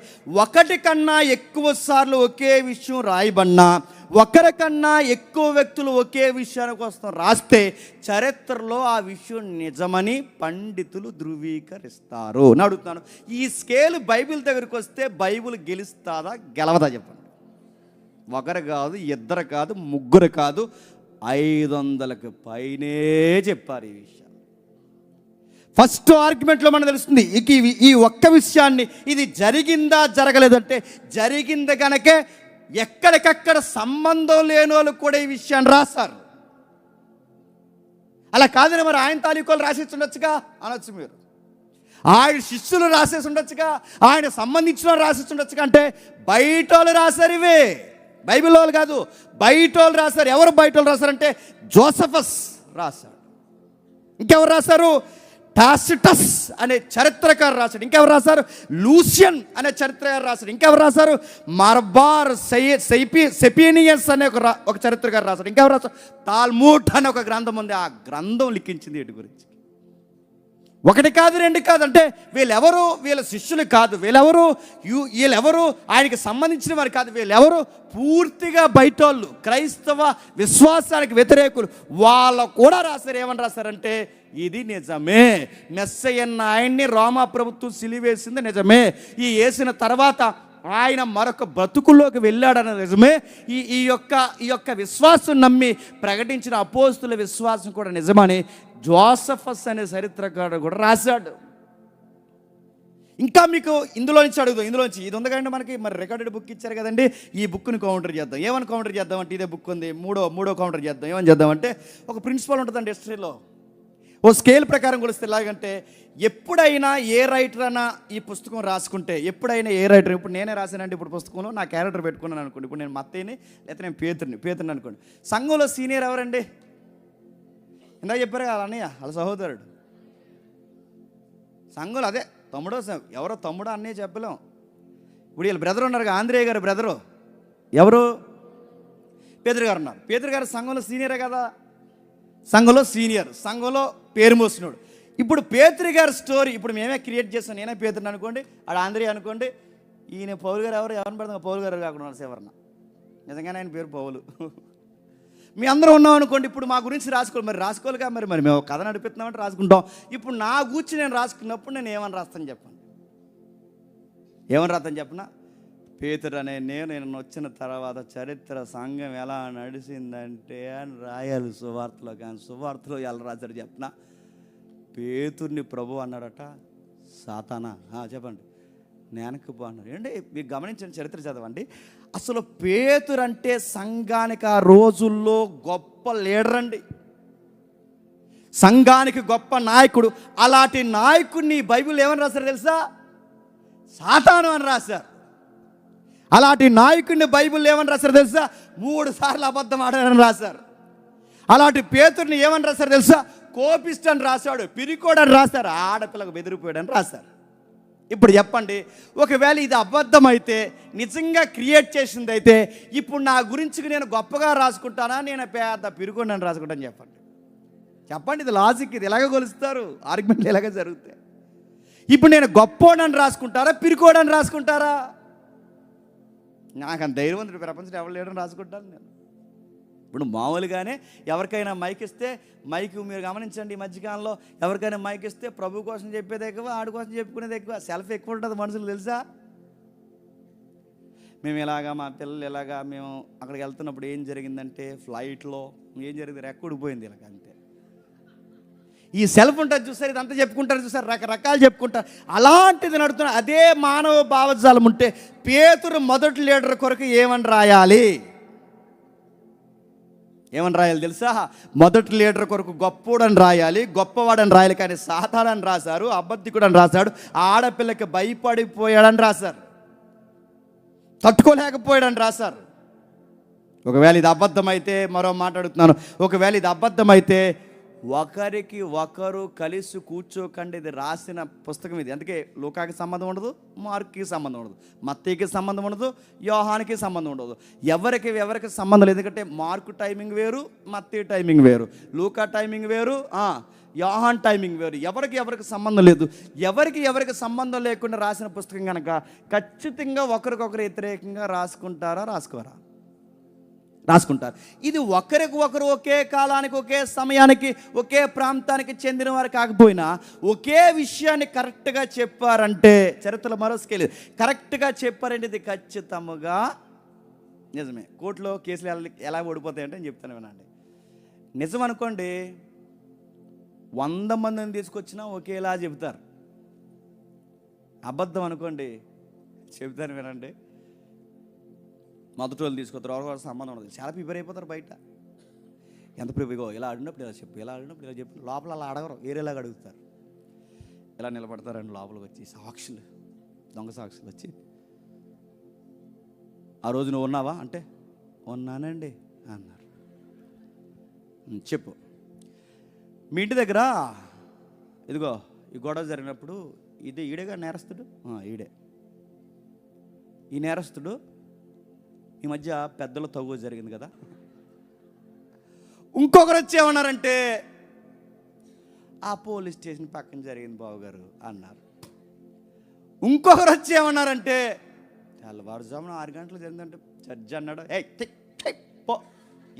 ఒకటి కన్నా ఎక్కువ సార్లు ఒకే విషయం రాయబడినా, ఒకరికన్నా ఎక్కువ వ్యక్తులు ఒకే విషయానికి కోసం రాస్తే చరిత్రలో ఆ విషయం నిజమని పండితులు ధృవీకరిస్తారు. నేను అడుగుతున్నాను, ఈ స్కేల్ బైబిల్ దగ్గరికి వస్తే బైబిల్ గెలుస్తుందా గెలవదా చెప్పండి. ఒకరు కాదు, ఇద్దరు కాదు, ముగ్గురు కాదు, 500కి పైనే చెప్పారు ఈ విషయం. ఫస్ట్ ఆర్గ్యుమెంట్లో మనకు తెలుస్తుంది ఈ ఒక్క విషయాన్ని, ఇది జరిగిందా జరగలేదంటే, జరిగింది కనుకే ఎక్కడికక్కడ సంబంధం లేని వాళ్ళు కూడా ఈ విషయాన్ని రాశారు. అలా కాదని మరి ఆయన తాలూకాలు రాసేసి ఉండొచ్చుగా అనొచ్చు మీరు, ఆయన శిష్యులు రాసేసి ఉండొచ్చుగా, ఆయన సంబంధించిన రాసేసి ఉండొచ్చుగా. అంటే బయట వాళ్ళు రాశారు, ఇవే బైబిల్ వాళ్ళు కాదు, బయట వాళ్ళు రాశారు. ఎవరు బయట వాళ్ళు రాశారంటే, జోసఫస్ రాశాడు. ఇంకెవరు రాశారు? టాసిటస్ అనే చరిత్రకారు రాశాడు. ఇంకెవరు రాశారు? లూసియన్ అనే చరిత్రకారు రాశాడు. ఇంకెవరు రాశారు? మార్బార్ సెపీనియస్ అనే ఒక చరిత్రకారు రాశాడు. ఇంకెవరు రాశారు? తాల్మూడ్ అనే ఒక గ్రంథం ఉంది, ఆ గ్రంథం లిఖించింది వీటి గురించి. ఒకటి కాదు, రెండు కాదు. అంటే వీళ్ళెవరు వీళ్ళ శిష్యులు కాదు, వీళ్ళెవరు ఆయనకి సంబంధించిన వారు కాదు, వీళ్ళెవరు పూర్తిగా బయటోళ్ళు, క్రైస్తవ విశ్వాసానికి వ్యతిరేకులు. వాళ్ళు కూడా రాశారు. ఏమని రాశారంటే, ఇది నిజమే, మెస్సయ్య ఆయన్ని రోమా ప్రభుత్వం సిలివేసింది నిజమే, ఈ వేసిన తర్వాత ఆయన మరొక బ్రతుకుల్లోకి వెళ్ళాడన్న నిజమే, ఈ యొక్క విశ్వాసం నమ్మి ప్రకటించిన అపోస్తుల విశ్వాసం కూడా నిజమని జోసఫస్ అనే చరిత్రకారుడు కూడా రాశాడు. ఇంకా మీకు ఇందులో నుంచి అడుగుదాం. ఇది ఉంది కదండి మనకి, మరి రికార్డెడ్ బుక్ ఇచ్చారు కదండి, ఈ బుక్ని కౌంటర్ చేద్దాం. ఏమని కౌంటర్ చేద్దాం అంటే, ఇదే బుక్ ఉంది, మూడో కౌంటర్ చేద్దాం. ఏమని చేద్దామంటే, ఒక ప్రిన్సిపల్ ఉంటుందండి హిస్టరీలో, ఓ స్కేల్ ప్రకారం కొలిస్తే ఎలాగంటే, ఎప్పుడైనా ఏ రైటర్ అయినా ఈ పుస్తకం రాసుకుంటే, ఇప్పుడు నేనే రాశానంటే ఇప్పుడు పుస్తకంలో నా క్యారెక్టర్ పెట్టుకున్నాను అనుకోండి, ఇప్పుడు నేను మత్తయ్యని లేకపోతే నేను పేతుర్ని అనుకోండి. సంఘంలో సీనియర్ ఎవరండి? ఇందాక చెప్పారు కదా అన్నయ్య, వాళ్ళ సహోదరుడు. సంఘంలో అదే తమ్ముడో, ఎవరో తమ్ముడో అన్నయ్య చెప్పలేం. ఇప్పుడు వీళ్ళ బ్రదర్ ఉన్నారు, ఆంధ్రేయ గారు బ్రదరు ఎవరు? పేదరు గారు ఉన్నారు. పేదరు గారు సంఘంలో సీనియరే కదా, సంఘంలో సీనియర్, సంఘంలో పేరు మోసినోడు. ఇప్పుడు పేతురు గారి స్టోరీ ఇప్పుడు మేమే క్రియేట్ చేస్తాం. నేనే పేతురుని అనుకోండి, ఆడ ఆంధ్రేయ అనుకోండి, ఈయన పౌలు గారు ఎవరిని పడతాం, పౌలు గారు కాకుండా ఎవరన్నా, నిజంగానే ఆయన పేరు పౌలు. మీ అందరూ ఉన్నాం అనుకోండి, ఇప్పుడు మా గురించి రాసుకోవాలి, మరి రాసుకోవాలిగా, మరి మేము కథ నడిపిస్తున్నామంటే రాసుకుంటాం. ఇప్పుడు నా గురించి నేను రాసుకున్నప్పుడు నేను ఏమని రాస్తాను చెప్పండి, ఏమని రాస్తాను చెప్పనా? పేతురు అనే నేను వచ్చిన తర్వాత చరిత్ర సంఘం ఎలా నడిచిందంటే అని రాయాలి సువార్తలో. కానీ సువార్తలో ఎలా రాశాడు చెప్పనా? పేతుర్ని ప్రభు అన్నాడట, సాతానా చెప్పండి నేనకు పో అన్నాడు. ఏంటి మీకు గమనించండి, చరిత్ర చదవండి. అసలు పేతురు అంటే సంఘానికి ఆ రోజుల్లో గొప్ప లీడర్ అండి, సంఘానికి గొప్ప నాయకుడు. అలాంటి నాయకుడిని బైబిల్ ఏమని రాశారు తెలుసా? సాతాను అని రాశారు. అలాంటి నాయకుడిని బైబిల్ ఏమని రాశారు తెలుసా? 3 సార్లు అబద్ధం ఆడారని రాశారు. అలాంటి పేతుర్ని ఏమని రాశారు తెలుసా? కోపిస్ట్ అని రాశాడు, పిరికోడని రాశారు, ఆడపిల్లకు బెదిరిపోయాడని రాశారు. ఇప్పుడు చెప్పండి, ఒకవేళ ఇది అబద్ధం అయితే, నిజంగా క్రియేట్ చేసింది అయితే, ఇప్పుడు నా గురించి నేను గొప్పగా రాసుకుంటానా, నేను పెద్ద పిరికోడని రాసుకుంటాను? చెప్పండి, ఇది లాజిక్, ఇది ఎలాగ కొలుస్తారు, ఆర్గ్యుమెంట్లు ఎలాగ జరుగుతాయి. ఇప్పుడు నేను గొప్పోడని రాసుకుంటారా, పిరికోడని రాసుకుంటారా? నాకు అంత ధైర్యవంతుడు ప్రపంచంలో ఎవరు లేడని రాసుకుంటాను నేను. ఇప్పుడు మామూలుగానే ఎవరికైనా మైక్ ఇస్తే, మైక్ మీరు గమనించండి, ఈ మధ్యకాలంలో ఎవరికైనా మైక్ ఇస్తే ప్రభు కోసం చెప్పేది ఎక్కువ, ఆడి కోసం చెప్పుకునేది ఎక్కువ, సెల్ఫ్ ఎక్కువ ఉంటుంది మనుషులు, తెలుసా? మేము ఇలాగా మా పిల్లలు ఇలాగా మేము అక్కడికి వెళ్తున్నప్పుడు ఏం జరిగిందంటే, ఫ్లైట్లో ఏం జరిగింది, రెక్కడిపోయింది ఇలాగ, అంతే. ఈ సెల్ఫ్ ఉంటుంది చూసారు, ఇదంతా చెప్పుకుంటారు చూసారు, రకరకాలు చెప్పుకుంటారు. అలాంటిది నడుతున్న అదే మానవ భావజాలం ఉంటే, పేతురు మొదటి లీడర్ కొరకు ఏమని రాయాలి తెలుసా? మొదటి లీడర్ కొరకు గొప్పోడని రాయాలి, గొప్పవాడని రాయాలి. కానీ సాతానని రాశారు, అబద్ధికుడని రాశాడు, ఆడపిల్లకి భయపడిపోయాడని రాశారు, తట్టుకోలేకపోయాడని రాశారు. ఒకవేళ ఇది అబద్ధమైతే, మరో మాట్లాడుతున్నాను, ఒకవేళ ఇది అబద్ధమైతే ఒకరికి ఒకరు కలిసి కూర్చోకండి. ఇది రాసిన పుస్తకం ఇది. అందుకే లూకాకి సంబంధం ఉండదు, మార్కుకి సంబంధం ఉండదు, మత్తయికి సంబంధం ఉండదు, యోహానికి సంబంధం ఉండదు. ఎవరికి సంబంధం లేదు. ఎందుకంటే మార్కు టైమింగ్ వేరు, మత్తయి టైమింగ్ వేరు, లూకా టైమింగ్ వేరు, యోహాన్ టైమింగ్ వేరు. ఎవరికి సంబంధం లేదు. ఎవరికి సంబంధం లేకుండా రాసిన పుస్తకం కనుక ఖచ్చితంగా ఒకరికొకరు వ్యతిరేకంగా రాసుకుంటారు. ఇది ఒకరికి ఒకరు ఒకే కాలానికి, ఒకే సమయానికి, ఒకే ప్రాంతానికి చెందిన వారు కాకపోయినా ఒకే విషయాన్ని కరెక్ట్గా చెప్పారంటే, చరిత్రలో మరో స్కేల్, కరెక్ట్గా చెప్పారంటే ఇది ఖచ్చితంగా నిజమే. కోర్టులో కేసులు ఎలా ఓడిపోతాయంటే నేను చెప్తాను వినండి. నిజం అనుకోండి, 100 మందిని తీసుకొచ్చినా ఒకేలా చెబుతారు. అబద్ధం అనుకోండి, చెబుతాను వినండి, మొదటి వాళ్ళు తీసుకొస్తారు, ఎవరికొకరు సంబంధం ఉండదు, చాలా ప్రిపేర్ అయిపోతారు బయట. ఎంత ప్రిపేర్, ఇలా ఆడినప్పుడు ఇలా చెప్పు, ఇలా ఆడినప్పుడు ఇలా చెప్పు. లోపల అలా అడగరు, వేరేలాగా అడుగుతారు. ఇలా నిలబడతారండి, లోపలికి వచ్చి సాక్షులు, దొంగ సాక్షులు వచ్చి, ఆ రోజు నువ్వు ఉన్నావా అంటే ఉన్నానండి అన్నారు. చెప్పు, మీ ఇంటి దగ్గర ఇదిగో ఈ గొడవ జరిగినప్పుడు ఈడేగా నేరస్తుడు, ఈ నేరస్తుడు ఈ మధ్య పెద్దల తగ్గు జరిగింది కదా. ఇంకొకరు వచ్చి ఏమన్నారంటే, ఆ పోలీస్ స్టేషన్ పక్కన జరిగింది బావగారు అన్నారు. ఇంకొకరు వచ్చి ఏమన్నారంటే తెల్లవారుజామున 6 గంటలు జరిగిందంటే జడ్జి అన్నాడు, పో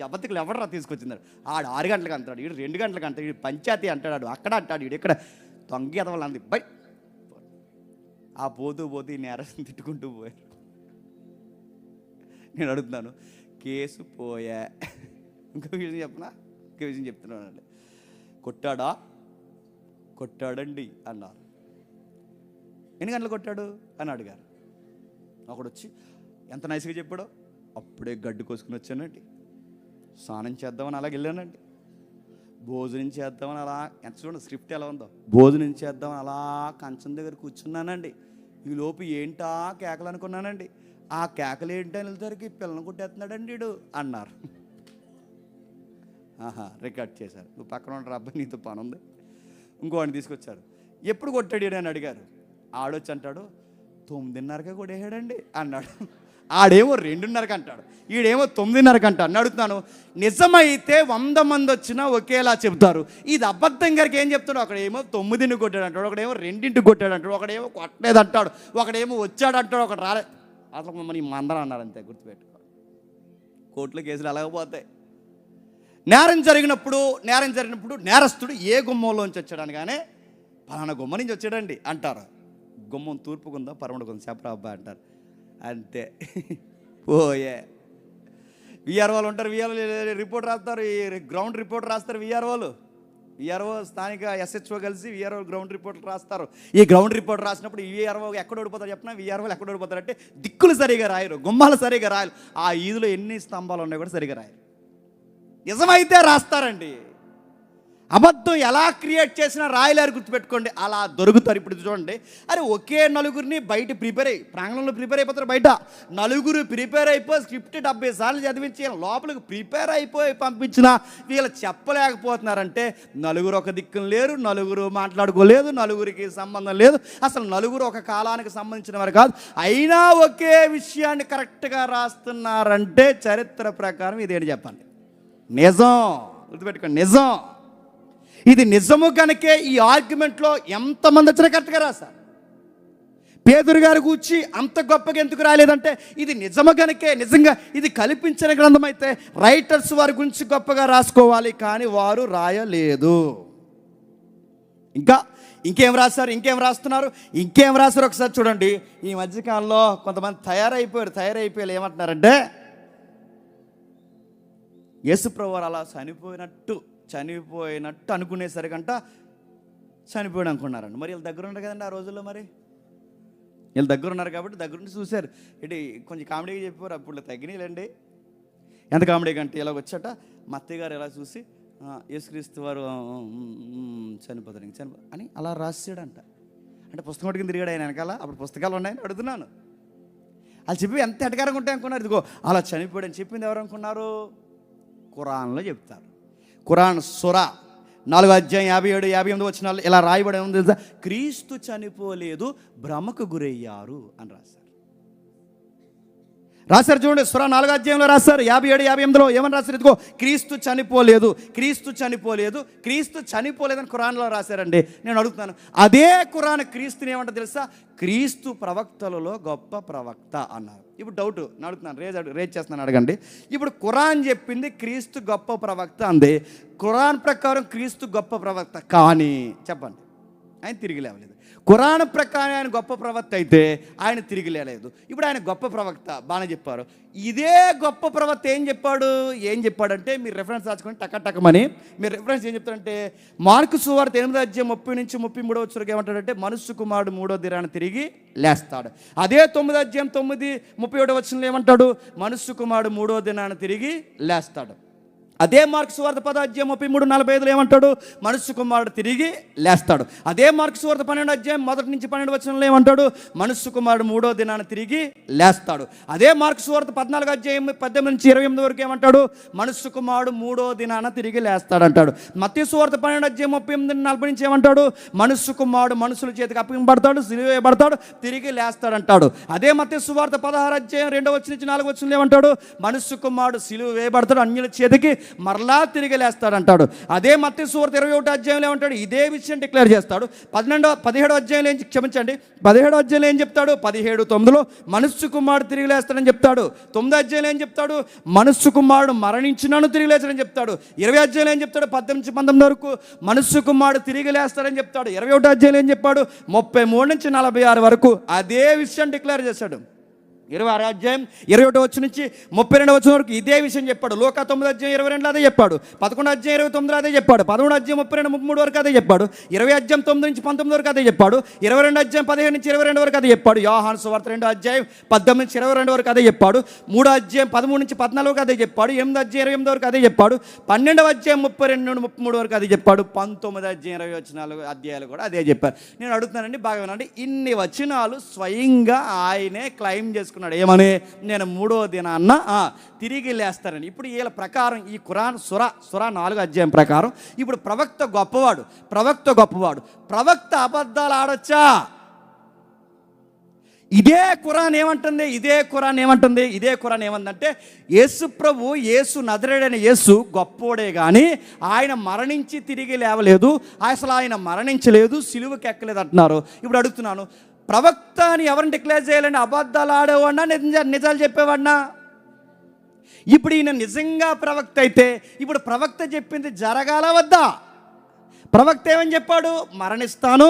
ఎవతికి ఎవడరా తీసుకొచ్చిందాడు, ఆడు 6 గంటలకు అంటాడు, వీడు 2 గంటలకు అంటాడు, వీడు పంచాయతీ అంటాడు, అక్కడ అంటాడు, వీడు ఇక్కడ తొంగి ఎదవాలి అంది బై. ఆ పోతూ ఈ నేరస్తుని తిట్టుకుంటూ పోయారు. నేను అడుగుతున్నాను, కేసు పోయా. ఇంకో విషయం చెప్పనా, ఇంకో విషయం చెప్తున్నానండి. కొట్టాడండి అన్నారు. ఎన్ని గంటలు కొట్టాడు అని అడిగారు. ఒకడు వచ్చి ఎంత నైస్గా చెప్పాడో, అప్పుడే గడ్డు కోసుకుని వచ్చానండి, స్నానం చేద్దామని అలాగ వెళ్ళానండి, భోజనం చేద్దామని అలా, ఎంత చూడండి స్క్రిప్ట్ ఎలా ఉందో, భోజనం చేద్దామని అలా కంచం దగ్గర కూర్చున్నానండి. ఈ లోపు ఏంటా కేకలు అనుకున్నానండి, ఆ కేకలు ఏంటని వెళ్తారికి పిల్లని కొట్టేస్తున్నాడండి వీడు అన్నారు. రికార్డ్ చేశారు. నువ్వు పక్కన ఉంటారు అబ్బాయి, నీతో పని ఉంది. ఇంకోవాడిని తీసుకొచ్చారు. ఎప్పుడు కొట్టాడు అని అడిగారు. ఆడొచ్చి అంటాడు 9:30కే కొట్టేసాడండి అన్నాడు. ఆడేమో 2:30కి అంటాడు, ఈడేమో 9:30కి అంటాడు. అడుగుతున్నాను, నిజమైతే 100 మంది వచ్చినా ఒకేలా చెబుతారు, ఇది అబద్ధం గారికి ఏం చెప్తాడు? ఒకడేమో 9ని కొట్టాడు అంటాడు, ఒకడేమో 2ంటికి కొట్టాడు అంటాడు, ఒకడేమో కొట్టలేదు అంటాడు, ఒకడేమో వచ్చాడు అంటాడు, ఒకడు రాలేదు. అసలు మమ్మల్ని మందరం అన్నారు, అంతే గుర్తుపెట్టుకో. కోర్టులో కేసులు అలాగపోతాయి. నేరం జరిగినప్పుడు నేరస్తుడు ఏ గుమ్మంలోంచి వచ్చాడు అనగానే పలానా గుమ్మ నుంచి వచ్చాడండి అంటారు. గుమ్మం తూర్పుకుందా పరమడుకుందా చెప్పరా అబ్బాయి అంటారు. అంతే ఓయే. విఆర్ఓ వాళ్ళు ఉంటారు, విఆర్ఓ రిపోర్ట్ రాస్తారు, గ్రౌండ్ రిపోర్ట్ రాస్తారు. విఆర్ఓ స్థానిక ఎస్హెచ్ఓ కలిసి విఆర్ఓ గ్రౌండ్ రిపోర్ట్లు రాస్తారు. ఈ గ్రౌండ్ రిపోర్ట్ రాసినప్పుడు విఆర్ఓ ఎక్కడ ఓడిపోతారు చెప్పినా, విఆర్ఓలు ఎక్కడ ఓడిపోతారంటే దిక్కులు సరిగా రాయరు, గుమ్మాలు సరిగా రాయరు, ఆ ఈదులో ఎన్ని స్తంభాలు ఉన్నాయి కూడా సరిగా రాయరు. నిజమైతే రాస్తారండి, అబద్ధం ఎలా క్రియేట్ చేసినా రాయలేరు, గుర్తుపెట్టుకోండి. అలా దొరుకుతారు. ఇప్పుడు చూడండి, అరే ఒకే నలుగురిని బయట ప్రాంగణంలో ప్రిపేర్ అయిపోతారు. బయట నలుగురు ప్రిపేర్ అయిపోయి స్క్రిప్ట్ 70 సార్లు చదివించి లోపలికి ప్రిపేర్ అయిపోయి పంపించినా వీళ్ళు చెప్పలేకపోతున్నారంటే నలుగురు ఒక దిక్కున లేరు, నలుగురు మాట్లాడుకోలేదు, నలుగురికి సంబంధం లేదు, అసలు నలుగురు ఒక కాలానికి సంబంధించిన వారు కాదు, అయినా ఒకే విషయాన్ని కరెక్ట్గా రాస్తున్నారంటే చరిత్ర ప్రకారం ఇదేంటి చెప్పండి? నిజం. గుర్తుపెట్టుకోండి, నిజం. ఇది నిజము కనుకే ఈ ఆర్గ్యుమెంట్లో ఎంతమంది వచ్చినా కరెక్ట్గా రాశారు. పేతురు గారి గూర్చి అంత గొప్పగా ఎందుకు రాలేదంటే ఇది నిజము కనుకే. నిజంగా ఇది కల్పించిన గ్రంథం అయితే రైటర్స్ వారి గురించి గొప్పగా రాసుకోవాలి, కానీ వారు రాయలేదు. ఇంకేం రాస్తారు ఒకసారి చూడండి. ఈ మధ్యకాలంలో కొంతమంది తయారైపోయారు ఏమంటున్నారంటే యేసుప్రభు అలా చనిపోయినట్టు అనుకునేసరికంట చనిపోయాడు అనుకున్నారండి. మరి వీళ్ళు దగ్గర ఉన్నారు కదండి ఆ రోజుల్లో, మరి వీళ్ళు దగ్గర ఉన్నారు కాబట్టి దగ్గరుండి చూశారు. ఇటు కొంచెం కామెడీగా చెప్పారు, అప్పుడు తగ్గినాయిలండి. ఎంత కామెడీ కంటే ఇలా వచ్చాట మా అత్తయ్య గారు ఎలా చూసి యేసుక్రీస్తు వారు చనిపోతారు అని అలా రాసాడంట. అంటే పుస్తకం పట్టుకుని తిరిగాడు ఆయన వెనకాల. అప్పుడు పుస్తకాలు ఉన్నాయని అడుగుతున్నాను. వాళ్ళు చెప్పి ఎంత ఎటకారంగా ఉంటాయి అనుకున్నారు. ఇదిగో అలా చనిపోయాడని చెప్పింది ఎవరు అనుకున్నారు? ఖురాన్లో చెప్తారు. ఖురాన్ సూరా 4:57-58 వచనాలు ఇలా రాయబడి ఉంది తెలుసా? క్రీస్తు చనిపోలేదు, భ్రమకు గురయ్యారు అని రాశారు. చూడండి, సూరా 4 రాశారు. 57-58 ఏమని రాశారు? ఇదిగో క్రీస్తు చనిపోలేదని ఖురాన్లో రాశారండి. నేను అడుగుతున్నాను, అదే ఖురాన్ క్రీస్తుని ఏమంటారు తెలుసా? క్రీస్తు ప్రవక్తలలో గొప్ప ప్రవక్త అన్నారు. ఇప్పుడు డౌట్ అడుగుతున్నాను, రేజ్ చేస్తున్నాను, అడగండి. ఇప్పుడు ఖురాన్ చెప్పింది క్రీస్తు గొప్ప ప్రవక్త అంది. ఖురాన్ ప్రకారం క్రీస్తు గొప్ప ప్రవక్త, కానీ చెప్పండి ఆయన తిరిగి లేవలేదు. ఖురాన్ ప్రకారం ఆయన గొప్ప ప్రవక్త అయితే ఆయన తిరిగి లేలేదు. ఇప్పుడు ఆయన గొప్ప ప్రవక్త బాగానే చెప్పారు. ఇదే గొప్ప ప్రవక్త ఏం చెప్పాడంటే మీరు రెఫరెన్స్ రాసుకొని టకమని మీరు రెఫరెన్స్ ఏం చెప్తారంటే మార్కు సువార్త 8:30-33 ఏమంటాడంటే మనుష్య కుమారుడు 3వ దినాన తిరిగి లేస్తాడు. అదే 9:9-37 ఏమంటాడు? మనుష్య కుమారుడు 3వ దినాన తిరిగి లేస్తాడు. అదే మార్కు సువార్త 10:33-45 ఏమంటాడు? మనుష్య కుమారుడు తిరిగి లేస్తాడు. అదే మార్కు సువార్త 12:1-12 ఏమంటాడు? మనుష్య కుమారుడు 3వ దినాన తిరిగి లేస్తాడు. అదే మార్కు సువార్త 14:18-28 ఏమంటాడు? మనుష్య కుమారుడు 3వ దినాన తిరిగి లేస్తాడు అంటాడు. మత్తయి సువార్త 12:38-40 ఏమంటాడు? మనుష్య కుమారుడు మనుషుల చేతికి అప్పగింపబడతాడు, సిలువ వేయబడతాడు, తిరిగి లేస్తాడు అంటాడు. అదే మత్తయి సువార్త 16:2-4 ఏమంటాడు? మనుష్య కుమారుడు సిలువ వేయబడతాడు, అన్యుల చేతికి మరలా తిరిగి లేస్తాడంటాడు. అదే మత్తయి సువార్త 21వ అధ్యాయంలో ఏమంటాడు? ఇదే విషయం డిక్లేర్ చేస్తాడు. 17వ అధ్యాయంలో క్షమించండి 17వ అధ్యాయంలో ఏం చెప్తాడు? 17:9లో మనుష్య కుమారుడు తిరిగి లేస్తాడని చెప్తాడు. 9వ అధ్యాయంలో ఏం చెప్తాడు? మనుష్య కుమారుడు మరణించినాను తిరిగి లేస్తాడని చెప్తాడు. 20వ అధ్యాయంలో ఏం చెప్తాడు? 18-19 వరకు మనుష్య కుమారుడు తిరిగి లేస్తాడని చెప్తాడు. 21వ అధ్యాయంలో ఏం చెప్పాడు? 33 నుంచి 46 వరకు అదే విషయం డిక్లేర్ చేశాడు. 26వ అధ్యాయం 21వ వచనం నుంచి 32వ వచనం వరకు ఇదే విషయం చెప్పాడు. లోకా 9వ అధ్యాయం 22లో అదే చెప్పాడు. 11వ అధ్యాయం 29లో అదే చెప్పాడు. 11వ అధ్యాయం 32-33 వరకు అదే చెప్పాడు. 20వ అధ్యాయం 9 నుంచి 19 వరకు అదే చెప్పాడు. 22వ అధ్యాయం 15 నుంచి 22 వరకు అదే చెప్పాడు. యోహాను సువార్త 2వ అధ్యాయం 18 నుంచి 22 వరకు అదే చెప్పాడు. 3వ అధ్యాయం 13 నుంచి 14 వరకు అదే చెప్పాడు. 8వ అధ్యాయం 28 వరకు అదే చెప్పాడు. 12వ అధ్యాయం 32 నుండి 33 వరకు అదే చెప్పాడు. 19వ అధ్యాయం 20 వచనాలు అధ్యాయాలు కూడా అదే చెప్పారు. నేను అడుగుతున్నానండి, బాగా వినండి, ఇన్ని వచనాలు స్వయంగా ఆయనే క్లెయిమ్ చేసుకున్నాడు. ఏమని? నేను 3వ దినాన్న తిరిగి లేస్తానని. ఇప్పుడు వీళ్ళ ప్రకారం ఈ ఖురాన్ సురా 4వ అధ్యాయం ప్రకారం ఇప్పుడు ప్రవక్త గొప్పవాడు, ప్రవక్త అబద్ధాలు ఆడొచ్చా? ఇదే ఖురాన్ ఏమంటుందంటే యేసు ప్రభు, యేసు నజరేయుడైన యేసు గొప్పోడే కానీ ఆయన మరణించి తిరిగి లేవలేదు, అసలు ఆయన మరణించలేదు, సిలువకి ఎక్కలేదు అంటున్నారు. ఇప్పుడు అడుగుతున్నాను, ప్రవక్త అని ఎవరిని డిక్లేర్ చేయాలండి? అబద్ధాలు ఆడేవాడినా నిజాలు చెప్పేవాడినా? ఇప్పుడు ఈయన నిజంగా ప్రవక్త అయితే ఇప్పుడు ప్రవక్త చెప్పింది జరగాల వద్దా? ప్రవక్త ఏమని చెప్పాడు? మరణిస్తాను,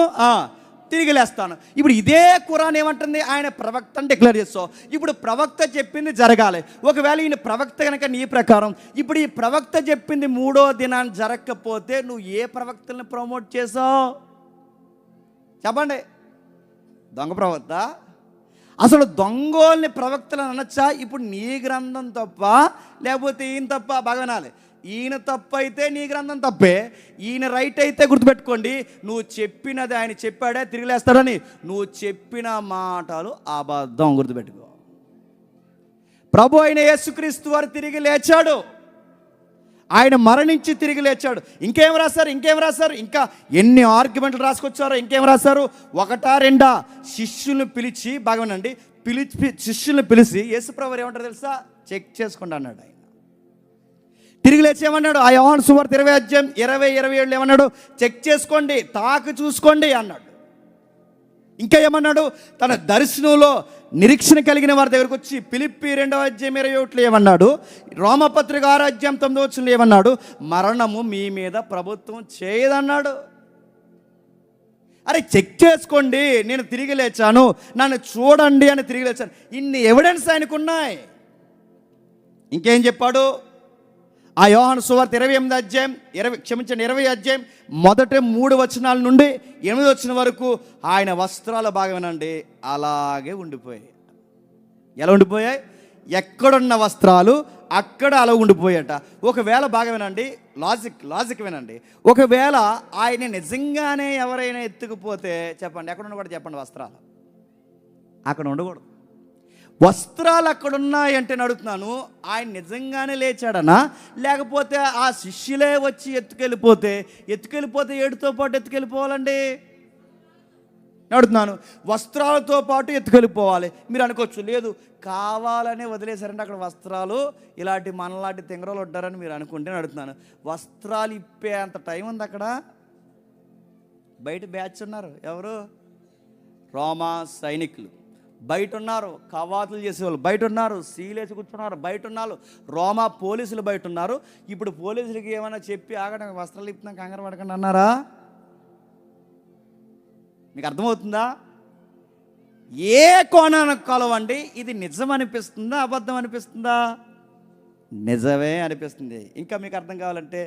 తిరిగి లేస్తాను. ఇప్పుడు ఇదే ఖురాన్ ఏమంటుంది? ఆయన ప్రవక్త అని డిక్లేర్ చేస్తావు. ఇప్పుడు ప్రవక్త చెప్పింది జరగాలి. ఒకవేళ ఈయన ప్రవక్త కనుక నీ ప్రకారం ఇప్పుడు ఈ ప్రవక్త చెప్పింది 3వ దినాన్ని జరగకపోతే నువ్వు ఏ ప్రవక్తల్ని ప్రమోట్ చేసావు? చెప్పండి. దొంగ ప్రవక్త? అసలు దొంగోల్ని ప్రవక్తలను అనొచ్చా? ఇప్పుడు నీ గ్రంథం తప్ప లేకపోతే ఈయన తప్ప? బాగా వినాలి, ఈయన తప్పు అయితే నీ గ్రంథం తప్పే, ఈయన రైట్ అయితే గుర్తుపెట్టుకోండి, నువ్వు చెప్పినది ఆయన చెప్పాడే తిరిగి లేస్తాడని, నువ్వు చెప్పిన మాటలు అబద్ధం. గుర్తుపెట్టుకో. ప్రభు అయిన యేసుక్రీస్తు వారు తిరిగి లేచాడు, ఆయన మరణించి తిరిగి లేచాడు. ఇంకేం రాశారు? ఇంకా ఎన్ని ఆర్గ్యుమెంట్లు రాసుకొచ్చారో ఇంకేం రాశారు? 1-2 శిష్యుల్ని పిలిచి, బాగానండి, శిష్యుల్ని పిలిచి యేసుప్రభు ఏమంటారు తెలుసా? చెక్ చేసుకోండి అన్నాడు. ఆయన తిరిగి లేచేమన్నాడు? ఆ యోహాను సువార్త 20వ అధ్యాయం 20-27 ఏమన్నాడు? చెక్ చేసుకోండి, తాకి చూసుకోండి అన్నాడు. ఇంకా ఏమన్నాడు? తన దర్శనంలో నిరీక్షణ కలిగిన వారి దగ్గరకు వచ్చి ఫిలిప్పీ 2వ అధ్యాయం 21లో ఏమన్నాడు? రోమపత్రిక 6వ అధ్యాయం 9వ వచనంలో ఏమన్నాడు? మరణము మీ మీద ప్రభుత్వం చేయదన్నాడు. అరే చెక్ చేసుకోండి, నేను తిరిగి లేచాను, నన్ను చూడండి అని తిరిగి లేచాను. ఇన్ని ఎవిడెన్స్ ఆయనకున్నాయి. ఇంకేం చెప్పాడు? ఆ యోహాను సువార్త 20వ అధ్యాయం మొదటి 3 వచనాల నుండి 8 వచనం వరకు ఆయన వస్త్రాలు బాగా వినండి అలాగే ఉండిపోయాయి. ఎలా ఉండిపోయాయి? ఎక్కడున్న వస్త్రాలు అక్కడ అలా ఉండిపోయాట. ఒకవేళ బాగా వినండి, లాజిక్ వినండి, ఒకవేళ ఆయన నిజంగానే ఎవరైనా ఎత్తుకుపోతే చెప్పండి, ఎక్కడ ఉండకూడదు? చెప్పండి, వస్త్రాలు అక్కడ ఉండకూడదు. వస్త్రాలు అక్కడ ఉన్నాయంటే అడుగుతున్నాను, ఆయన నిజంగానే లేచాడనా లేకపోతే ఆ శిష్యులే వచ్చి ఎత్తుకెళ్ళిపోతే ఏడుతో పాటు ఎత్తుకెళ్ళిపోవాలండి? అడుగుతున్నాను. వస్త్రాలతో పాటు ఎత్తుకెళ్ళిపోవాలి. మీరు అనుకోవచ్చు, లేదు కావాలనే వదిలేశారంటే అక్కడ వస్త్రాలు, ఇలాంటి మనలాంటి తింగరలు ఉంటారని మీరు అనుకుంటే అడుగుతున్నాను, వస్త్రాలు ఇప్పే అంత టైం ఉంది అక్కడ? బయట బ్యాచ్ ఉన్నారు, ఎవరు? రోమా సైనికులు బయట ఉన్నారు, కవాతులు చేసేవాళ్ళు బయట ఉన్నారు, సీలేసి కూర్చున్నారు బయట ఉన్నారు, రోమా పోలీసులు బయట ఉన్నారు. ఇప్పుడు పోలీసులకి ఏమైనా చెప్పి ఆగడం, వస్త్రాలు ఇప్పుతున్నాం కంగారు పడకండి అన్నారా? మీకు అర్థమవుతుందా? ఏ కోణానికి కొలవండి, ఇది నిజం అనిపిస్తుందా అబద్ధం అనిపిస్తుందా? నిజమే అనిపిస్తుంది. ఇంకా మీకు అర్థం కావాలంటే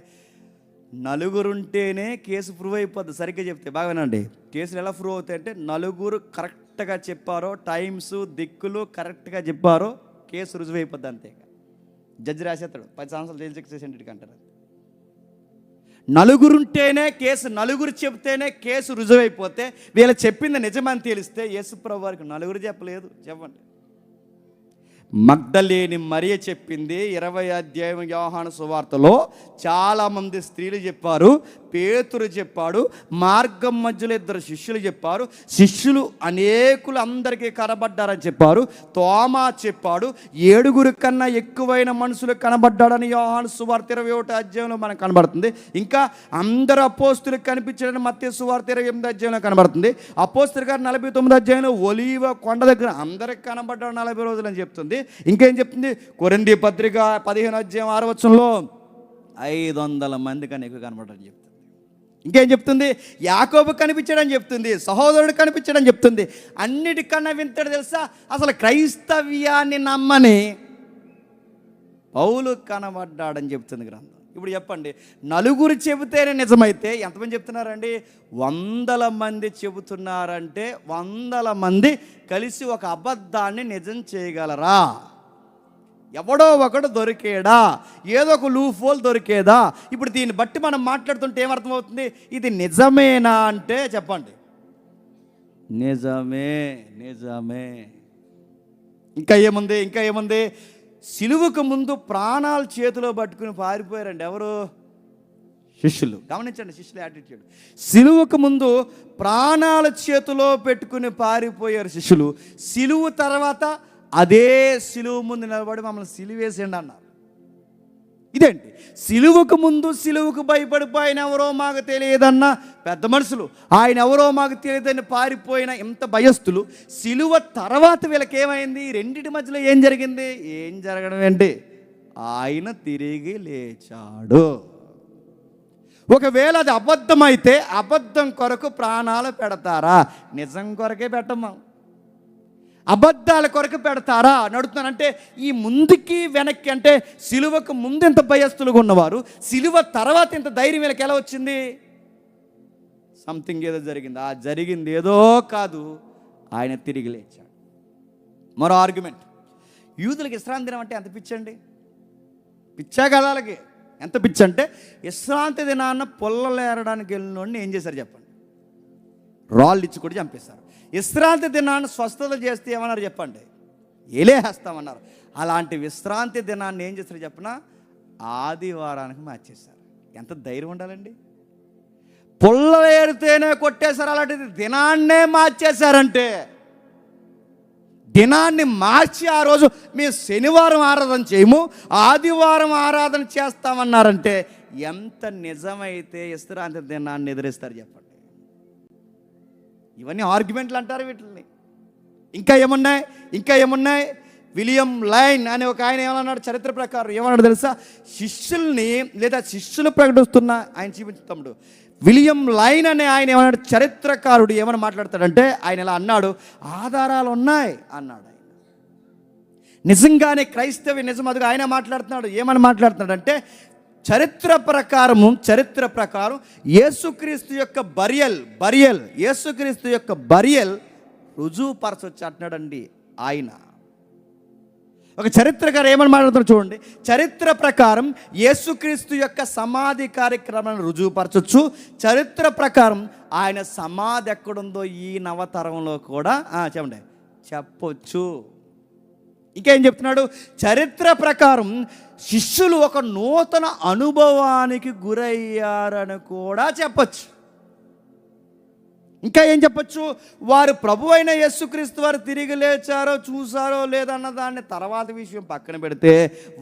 నలుగురుంటేనే కేసు ప్రూవ్ అయిపోద్ది. సరిగ్గా చెప్తే బాగా వినండి, కేసులు ఎలా ప్రూవ్ అవుతాయి అంటే నలుగురు కరెక్ట్గా చెప్పారో, టైమ్స్ దిక్కులు కరెక్ట్గా చెప్పారో కేసు రుజువు అయిపోద్ది. అంతే, జడ్జి రాసేస్తాడు 10 సంవత్సరాలు జైలు శిక్ష చేసేంటికి అంటారు. నలుగురుంటేనే కేసు, నలుగురు చెప్తేనే కేసు రుజువు అయిపోతే వీళ్ళు చెప్పింది నిజమని తెలిస్తే యేసుప్రభు వారికి నలుగురు చెప్పలేదు. చెప్పండి, మగ్దలేని మరియ చెప్పింది. 20 అధ్యాయం యోహాను సువార్తలో చాలామంది స్త్రీలు చెప్పారు, పేతురు చెప్పాడు, మార్గం మధ్యలో 2 శిష్యులు చెప్పారు, శిష్యులు అనేకులు అందరికీ కనబడ్డారని చెప్పారు, తోమా చెప్పాడు, 7 కన్నా ఎక్కువైన మనుషులు కనబడ్డాడని యోహాను సువార్త 21 అధ్యాయంలో మనకు కనబడుతుంది. ఇంకా అందరు అపోస్తులకు కనిపించాడని మత్తయి సువార్త 28 అధ్యాయంలో కనబడుతుంది. అపోస్తుల గారు 49 అధ్యాయంలో ఒలీవ కొండ దగ్గర అందరికి కనబడ్డాడు 40 రోజులు అని చెప్తుంది. ఇంకేం చెప్తుంది? కొరింథీ పత్రిక 15 అధ్యాయం 6వ వచనంలో 500 మంది కన్నా ఎక్కువ కనబడ్డారని చెప్తుంది. ఇంకేం చెప్తుంది? యాకోబు కనిపించాడని చెప్తుంది, సహోదరుడు కనిపించాడని చెప్తుంది. అన్నిటికన్నా వింతడు తెలుసా? అసలు క్రైస్తవ్యాన్ని నమ్మని పౌలు కనబడ్డాడని చెప్తుంది గ్రంథం. ఇప్పుడు చెప్పండి, 4 చెబితేనే నిజమైతే ఎంతమంది చెప్తున్నారండి? 100 మంది చెబుతున్నారంటే 100 మంది కలిసి ఒక అబద్ధాన్ని నిజం చేయగలరా? ఎవడో ఒకడు దొరికేడా? ఏదో ఒక లూప్ హోల్ దొరికేదా? ఇప్పుడు దీన్ని బట్టి మనం మాట్లాడుతుంటే ఏమర్థమవుతుంది? ఇది నిజమేనా అంటే చెప్పండి, నిజమే, నిజమే. ఇంకా ఏముంది? సిలువకు ముందు ప్రాణాలు చేతిలో పట్టుకుని పారిపోయారండి. ఎవరు? శిష్యులు. గమనించండి శిష్యుల యాటిట్యూడ్. సిలువకు ముందు ప్రాణాల చేతిలో పెట్టుకుని పారిపోయారు శిష్యులు. సిలువు తర్వాత అదే సిలువు ముందు నిలబడి మమ్మల్ని సిలువేసేయండి అన్నారు. ఇదేంటి? సిలువకు ముందు సిలువకు భయపడిపోయిన ఎవరో మాకు తెలియదన్న పెద్ద మనుషులు, ఆయన ఎవరో మాకు తెలియదని పారిపోయిన ఎంత భయస్థులు, సిలువ తర్వాత వీళ్ళకి ఏమైంది? రెండింటి మధ్యలో ఏం జరిగింది? ఏం జరగడం ఏంటి? ఆయన తిరిగి లేచాడు. ఒకవేళ అది అబద్ధమైతే అబద్ధం కొరకు ప్రాణాలు పెడతారా? నిజం కొరకే పెట్టమ్మా. అబద్ధాల కొరకు పెడతారా అని అడుగుతున్నానంటే, ఈ ముందుకి వెనక్కి అంటే సిలువకు ముందు ఇంత భయస్థులుగా ఉన్నవారు, సిలువ తర్వాత ఇంత ధైర్యం వీళ్ళకి ఎలా వచ్చింది? సంథింగ్ ఏదో జరిగింది. ఆ జరిగింది ఏదో కాదు, ఆయన తిరిగి లేచాడు. మరో ఆర్గ్యుమెంట్, యూదులకు విశ్రాంతి దినం అంటే ఎంత పిచ్చండి? పిచ్చా కదా వాళ్ళకి? ఎంత పిచ్చి అంటే, విశ్రాంతి దినాన్న పొల్లలు ఏరడానికి వెళ్ళినోడిని ఏం చేశారు చెప్పండి? రాళ్ళు ఇచ్చి కూడా చంపేశారు. విశ్రాంతి దినాన్ని స్వస్థత చేస్తే ఏమన్నారు చెప్పండి? ఎలేహేస్తామన్నారు. అలాంటి విశ్రాంతి దినాన్ని ఏం చేస్తారు చెప్పిన? ఆదివారానికి మార్చేశారు. ఎంత ధైర్యం ఉండాలండి? పొల్లలు ఏరితేనే కొట్టేశారు, అలాంటిది దినాన్నే మార్చేశారంటే, దినాన్ని మార్చి ఆ రోజు మేము శనివారం ఆరాధన చేయము, ఆదివారం ఆరాధన చేస్తామన్నారంటే ఎంత నిజమైతే విశ్రాంతి దినాన్ని ఎదిరిస్తారు చెప్పండి? ఇవన్నీ ఆర్గ్యుమెంట్లు అంటారు వీటిని. ఇంకా ఏమున్నాయి? విలియం లైన్ అనే ఒక ఆయన ఏమన్నాడు? చరిత్ర ప్రకారం ఏమన్నాడు తెలుసా? శిష్యుల్ని లేదా శిష్యులు ప్రకటిస్తున్న ఆయన చూపించుతాడు. విలియం లైన్ అనే ఆయన ఏమన్నాడు? చరిత్రకారుడు ఏమని మాట్లాడతాడంటే, ఆయన ఇలా అన్నాడు, ఆధారాలు ఉన్నాయి అన్నాడు. ఆయన నిజంగానే క్రైస్తవ నిజం అదిగా ఆయన మాట్లాడుతున్నాడు. ఏమని మాట్లాడుతున్నాడంటే, చరిత్ర ప్రకారం యేసుక్రీస్తు యొక్క బరియల్ యేసుక్రీస్తు యొక్క బరియల్ రుజువుపరచొచ్చు అంటున్నాడండి ఆయన. ఒక చరిత్రకారు ఏమని మాట్లాడుతున్నారు చూడండి. చరిత్ర ప్రకారం యేసుక్రీస్తు యొక్క సమాధి కార్యక్రమాన్ని రుజువుపరచొచ్చు. చరిత్ర ప్రకారం ఆయన సమాధి ఎక్కడుందో ఈ నవతరంలో కూడా చెప్పొచ్చు. ఇంకేం చెప్తున్నాడు? చరిత్ర ప్రకారం శిష్యులు ఒక నూతన అనుభవానికి గురయ్యారని కూడా చెప్పచ్చు. ఇంకా ఏం చెప్పచ్చు? వారు ప్రభు అయిన యేసుక్రీస్తు వారు తిరిగి లేచారో చూసారో లేదన్న దాన్ని తర్వాత విషయం పక్కన పెడితే,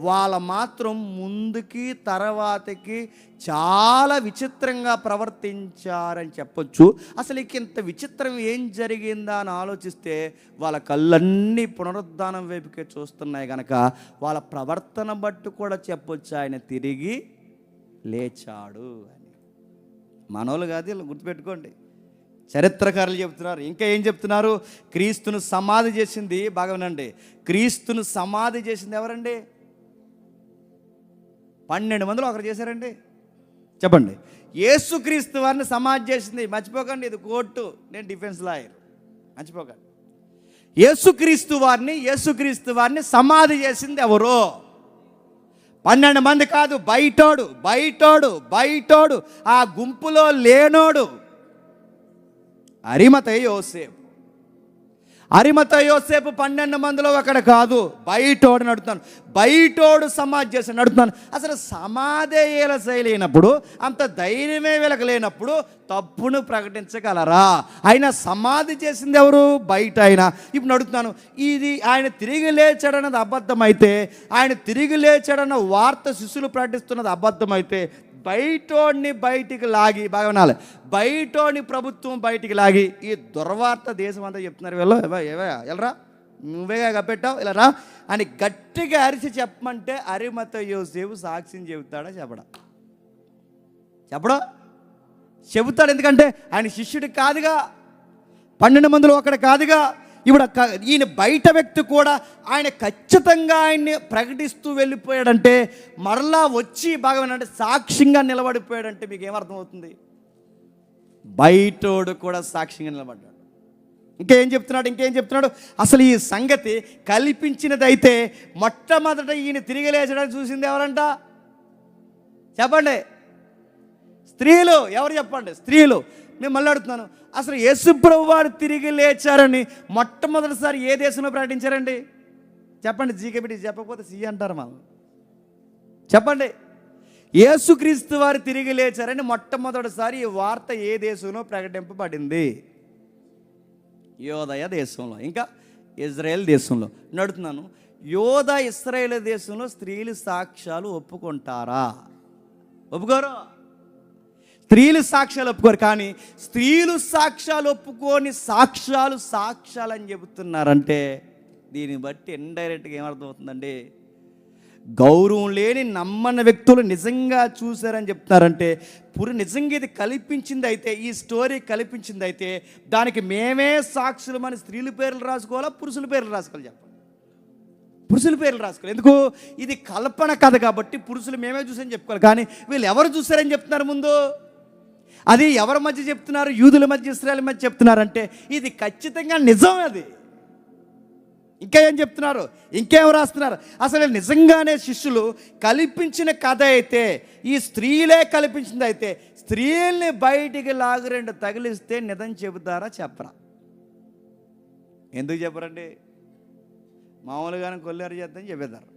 వాళ్ళ మాత్రం ముందుకి తర్వాతకి చాలా విచిత్రంగా ప్రవర్తించారని చెప్పొచ్చు. అసలు ఇంత విచిత్రం ఏం జరిగిందా అని ఆలోచిస్తే వాళ్ళ కళ్ళన్నీ పునరుద్ధానం వైపుకే చూస్తున్నాయి కనుక వాళ్ళ ప్రవర్తన బట్టి కూడా చెప్పొచ్చు ఆయన తిరిగి లేచాడు అని. మనోళ్ళు కాదు, ఇలా గుర్తుపెట్టుకోండి. చరిత్రకారులు చెప్తున్నారు. ఇంకా ఏం చెప్తున్నారు? క్రీస్తును సమాధి చేసింది, బాగా వినండి, క్రీస్తును సమాధి చేసింది ఎవరండి? 12 మందిలో ఒకరు చేశారండి. చెప్పండి. యేసుక్రీస్తు వారిని సమాధి చేసింది, మర్చిపోకండి, ఇది కోర్టు, నేను డిఫెన్స్ లాయర్, మర్చిపోకండి. యేసుక్రీస్తు వారిని సమాధి చేసింది ఎవరు? 12 మంది కాదు, బయటోడు ఆ గుంపులో లేనోడు అరిమతయి యోసేపు. అరిమత యోసేపు 12 మందిలో ఒకడు కాదు, బయటోడు నడుతున్నాను, బయటోడు సమాధి చేసి నడుతున్నాను. అసలు సమాధే వీళ్ళ శైలి అయినప్పుడు, అంత ధైర్యమే వీళ్ళకి లేనప్పుడు తప్పును ప్రకటించగలరా? ఆయన సమాధి చేసింది ఎవరు? బయట ఆయన. ఇప్పుడు నడుతున్నాను, ఇది ఆయన తిరిగి లేచాడన్నది అబద్ధమైతే, ఆయన తిరిగి లేచాడన్న వార్త శిష్యులు ప్రకటిస్తున్నది అబద్ధమైతే, బయటోడిని బయటికి లాగి, బాగా వినాలి, బయటోడిని ప్రభుత్వం బయటికి లాగి ఈ దుర్వార్త దేశం అంతా చెప్తున్నారు. వీళ్ళు వెళ్ళరా, నువ్వేగా కప్పెట్టావు, ఇలా రా అని గట్టిగా అరిచి చెప్పమంటే అరిమత యోసేపు సాక్ష్యం చెబుతాడా? చెబుతాడు. ఎందుకంటే ఆయన శిష్యుడు కాదుగా, 12 మందిలో ఒకడు కాదుగా. ఇప్పుడు ఈయన బయట వ్యక్తి కూడా ఆయన ఖచ్చితంగా ఆయన్ని ప్రకటిస్తూ వెళ్ళిపోయాడంటే, మరలా వచ్చి బాగా అంటే సాక్ష్యంగా నిలబడిపోయాడంటే మీకు ఏమర్థమవుతుంది? బయటోడు కూడా సాక్ష్యంగా నిలబడ్డాడు. ఇంకేం చెప్తున్నాడు? అసలు ఈ సంగతి కల్పించినదైతే మొట్టమొదట ఈయన తిరిగి లేచడానికి చూసింది ఎవరంట? చెప్పండి. స్త్రీలు. ఎవరు చెప్పండి? స్త్రీలు. నేను మళ్ళీ అడుగుతున్నాను, అసలు యేసుప్రభు వారు తిరిగి లేచారని మొట్టమొదటిసారి ఏ దేశంలో ప్రకటించారండి? చెప్పండి. జీకేబిటి చెప్పకపోతే సి అంటారు మనం. చెప్పండి. యేసుక్రీస్తు వారు తిరిగి లేచారని మొట్టమొదటిసారి ఈ వార్త ఏ దేశంలో ప్రకటింపబడింది? యోదయ దేశంలో, ఇంకా ఇజ్రాయెల్ దేశంలో. నడుతున్నాను, యోధ ఇశ్రాయేల్ దేశంలో స్త్రీలు సాక్ష్యాలు ఒప్పుకుంటారా? ఒప్పుకోరు. స్త్రీలు సాక్ష్యాలు ఒప్పుకోరు. కానీ స్త్రీలు సాక్ష్యాలు ఒప్పుకొని సాక్ష్యాలు అని చెబుతున్నారంటే దీన్ని బట్టి ఇండైరెక్ట్గా ఏమర్థమవుతుందండి? గౌరవం లేని నమ్మని వ్యక్తులు నిజంగా చూశారని చెప్తున్నారంటే, నిజంగా ఇది కల్పించింది అయితే, ఈ స్టోరీ కల్పించింది అయితే దానికి మేమే సాక్షులు అని స్త్రీల పేర్లు రాసుకోవాలా, పురుషుల పేర్లు రాసుకోవాలి? చెప్పండి. పురుషుల పేర్లు రాసుకోవాలి. ఎందుకు? ఇది కల్పన కథ కాబట్టి పురుషులు మేమే చూసారని చెప్పుకోవాలి. కానీ వీళ్ళు ఎవరు చూసారని చెప్తున్నారు ముందు? అది ఎవరి మధ్య చెప్తున్నారు? యూదుల మధ్య, ఇశ్రాయేల్ మధ్య చెప్తున్నారంటే ఇది ఖచ్చితంగా నిజం. అది ఇంకా ఏం చెప్తున్నారు? ఇంకేం రాస్తున్నారు? అసలు నిజంగానే శిష్యులు కల్పించిన కథ అయితే, ఈ స్త్రీలే కల్పించింది అయితే, స్త్రీల్ని బయటికి లాగు 2 తగిలిస్తే నిజం చెబుతారా? చెప్పరా? ఎందుకు చెప్పరండి? మామూలుగానే కొల్లారు చేద్దని చెప్పేదారు.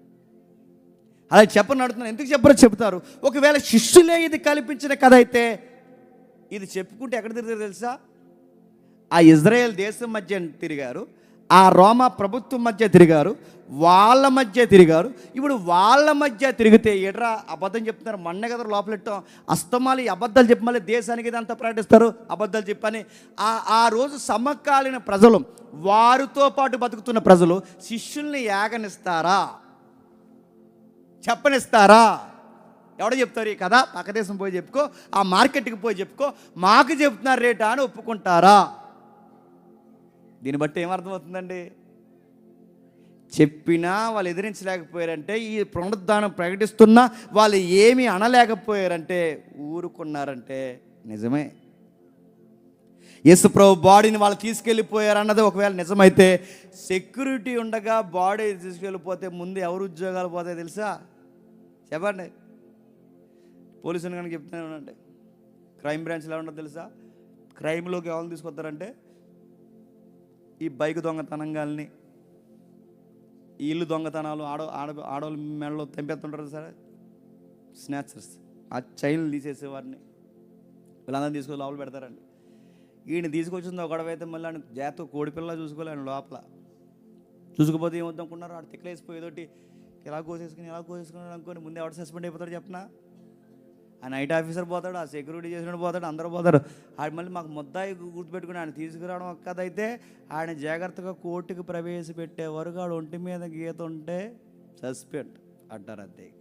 అలా చెప్పని అడుగుతున్నారు. ఎందుకు చెప్పరో చెబుతారు. ఒకవేళ శిష్యులే ఇది కల్పించిన కథ అయితే ఇది చెప్పుకుంటే ఎక్కడ తిరిగారు తెలుసా? ఆ ఇజ్రాయెల్ దేశం మధ్య తిరిగారు, ఆ రోమా ప్రభుత్వం మధ్య తిరిగారు, వాళ్ళ మధ్య తిరిగారు. ఇప్పుడు వాళ్ళ మధ్య తిరిగితే ఎట్రా అబద్ధం చెప్తున్నారు? మన్న కదా లోపలెట్టాం, అస్తమాలు ఈ అబద్ధాలు చెప్పి మళ్ళీ దేశానికి ఇదంతా ప్రకటిస్తారు అబద్ధాలు చెప్పని. ఆ రోజు సమకాలీన ప్రజలు, వారితో పాటు బతుకుతున్న ప్రజలు శిష్యుల్ని యాగనిస్తారా? చెప్పనిస్తారా? ఎవడో చెప్తారు ఈ కథ? పక్క దేశం పోయి చెప్పుకో, ఆ మార్కెట్కి పోయి చెప్పుకో, మాకు చెప్తున్నారు రేటా అని ఒప్పుకుంటారా? దీన్ని బట్టి ఏమర్థమవుతుందండి? చెప్పినా వాళ్ళు ఎదిరించలేకపోయారంటే, ఈ పునరుద్ధానం ప్రకటిస్తున్నా వాళ్ళు ఏమీ అనలేకపోయారంటే, ఊరుకున్నారంటే నిజమే. యేసుప్రభు బాడీని వాళ్ళు తీసుకెళ్ళిపోయారు అన్నది ఒకవేళ నిజమైతే, సెక్యూరిటీ ఉండగా బాడీ తీసుకెళ్ళిపోతే ముందు ఎవరు ఉద్యోగాలు పోతాయి తెలుసా? చెప్పండి. పోలీసులు కనుక చెప్తున్నానండి, క్రైమ్ బ్రాంచ్లో ఉండదు తెలుసా? క్రైమ్లోకి ఎవరు తీసుకొస్తారంటే ఈ బైక్ దొంగతనంగాల్ని, ఈ ఇల్లు దొంగతనాలు, ఆడవాళ్ళ మెడలో తెంపేస్తుంటారు సరే, స్నాచర్స్, ఆ చైన్లు తీసేసేవారిని వీళ్ళందరూ తీసుకొని లోపల పెడతారండి. ఈయన తీసుకొచ్చింది ఒక గొడవ అయితే మళ్ళీ ఆయన జాగ్రత్త కోడిపిల్ల చూసుకోవాలి. ఆయన లోపల చూసుకోపోతే ఏమవుతుందనుకున్నారు? ఆడు తిక్కలేసిపోయేదోటి ఇలా కోసేసుకుని అనుకోని ముందే ఎవరు సస్పెండ్ అయిపోతాడు చెప్పనా? ఆ నైట్ ఆఫీసర్ పోతాడు, ఆ సెక్యూరిటీ చేసినట్టు పోతాడు, అందరూ పోతారు. ఆడు మళ్ళీ మాకు ముద్దాయి గుర్తుపెట్టుకుని ఆయన తీసుకురావడం ఒక్కదైతే, ఆయన జాగ్రత్తగా కోర్టుకు ప్రవేశపెట్టే వరకు ఆడు ఒంటి మీద గీత ఉంటే సస్పెండ్ అంటారు అంతే. ఇక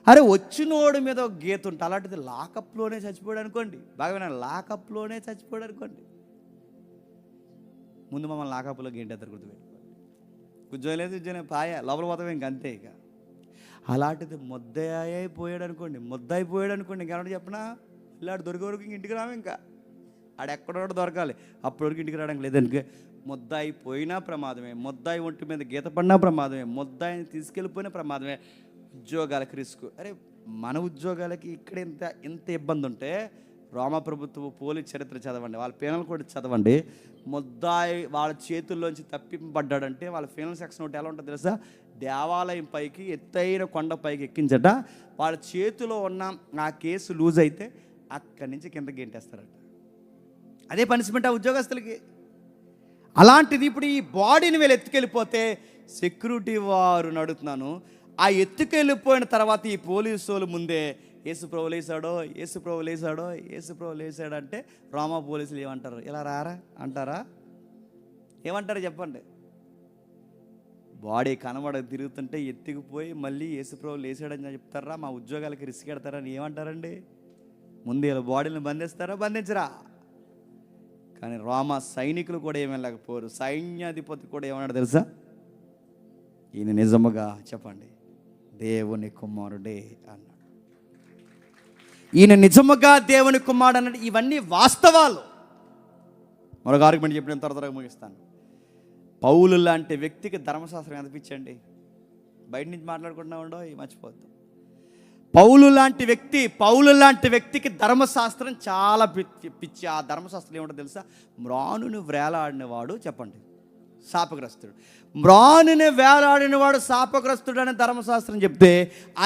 అరే వచ్చినోడి మీద ఒక గీత ఉంటే, అలాంటిది లాకప్లోనే చచ్చిపోయాడు అనుకోండి, బాగా వినండి, లాకప్లోనే చచ్చిపోయాడు అనుకోండి, ముందు మమ్మల్ని లాకప్లో గేంటేస్తారు గుర్తుపెట్టుకోండి. ఉద్యోగం లేదు, ఉద్యోగం పాయ లోపల పోతాం ఇంకంతే. ఇక అలాంటిది ముద్దయిపోయాడు అనుకోండి, ఇంకెవరు చెప్పనా? ఇలాంటి దొరికే వరకు ఇంటికి రాము. ఇంకా ఆడెక్కడో దొరకాలి, అప్పటి వరకు ఇంటికి రావడానికి లేదనుకో. ముద్దాయి పోయినా ప్రమాదమే, ముద్దాయి ఒంటి మీద గీత పడినా ప్రమాదమే, ముద్దాయిని తీసుకెళ్ళిపోయినా ప్రమాదమే. ఉద్యోగాలకు రిస్క్. అరే మన ఉద్యోగాలకి ఇక్కడ ఇంత ఇబ్బంది ఉంటే రోమా ప్రభుత్వ పోలీస్ చరిత్ర చదవండి, వాళ్ళ పీనల్ కూడా చదవండి. ముద్దాయి వాళ్ళ చేతుల్లోంచి తప్పింపబడ్డాడంటే వాళ్ళ ఫీనల్ సెక్షన్ ఒకటి ఎలా ఉంటుందో తెలుసా? దేవాలయం పైకి ఎత్తైన కొండ పైకి ఎక్కించట, వాళ్ళ చేతిలో ఉన్న ఆ కేసు లూజ్ అయితే అక్కడి నుంచి కింద గెంటేస్తారట. అదే పనిష్మెంట్ ఆ ఉద్యోగస్తులకి. అలాంటిది ఇప్పుడు ఈ బాడీని వీళ్ళు ఎత్తుకెళ్ళిపోతే సెక్యూరిటీ వారు అడుగుతున్నాను, ఆ ఎత్తుకెళ్ళిపోయిన తర్వాత ఈ పోలీసు వాళ్ళు ముందే యేసుప్రభు లేసాడో, యేసుప్రభు లేసాడో, యేసుప్రభు లేసాడు అంటే రోమా పోలీసులు ఏమంటారు? ఇలా రారా అంటారా? ఏమంటారు చెప్పండి? బాడీ కనబడ తిరుగుతుంటే ఎత్తుకుపోయి మళ్ళీ యేసుప్రభు లేసాడని చెప్తారా? మా ఉద్యోగాలకి రిస్క్ పెడతారని ఏమంటారండి? ముందు ఇలా బాడీని బంధిస్తారా? బంధించరా? కానీ రోమా సైనికులు కూడా ఏమనలేకపోరు. సైన్యాధిపతి కూడా ఏమన్నాడు తెలుసా? ఈయన నిజముగా చెప్పండి దేవుని కుమారుడే అన్నాడు. ఈయన నిజముగా దేవుని కుమారుడు అన్నాడు. ఇవన్నీ వాస్తవాలు. మరొక ఆర్గ్యుమెంట్ చెప్పిన త్వరగా ముగిస్తాను. పౌలు లాంటి వ్యక్తికి ధర్మశాస్త్రం ఎంత పిచ్చండి? బయట నుంచి మాట్లాడుకుంటున్నా ఉండో మర్చిపోద్దు. పౌలు లాంటి వ్యక్తికి ధర్మశాస్త్రం చాలా పిచ్చి. ఆ ధర్మశాస్త్రం ఏమిటో తెలుసా? మ్రానుని వేలాడినవాడు చెప్పండి శాపగ్రస్తుడు. మ్రానుని వేలాడినవాడు శాపగ్రస్తుడు అని ధర్మశాస్త్రం చెప్తే,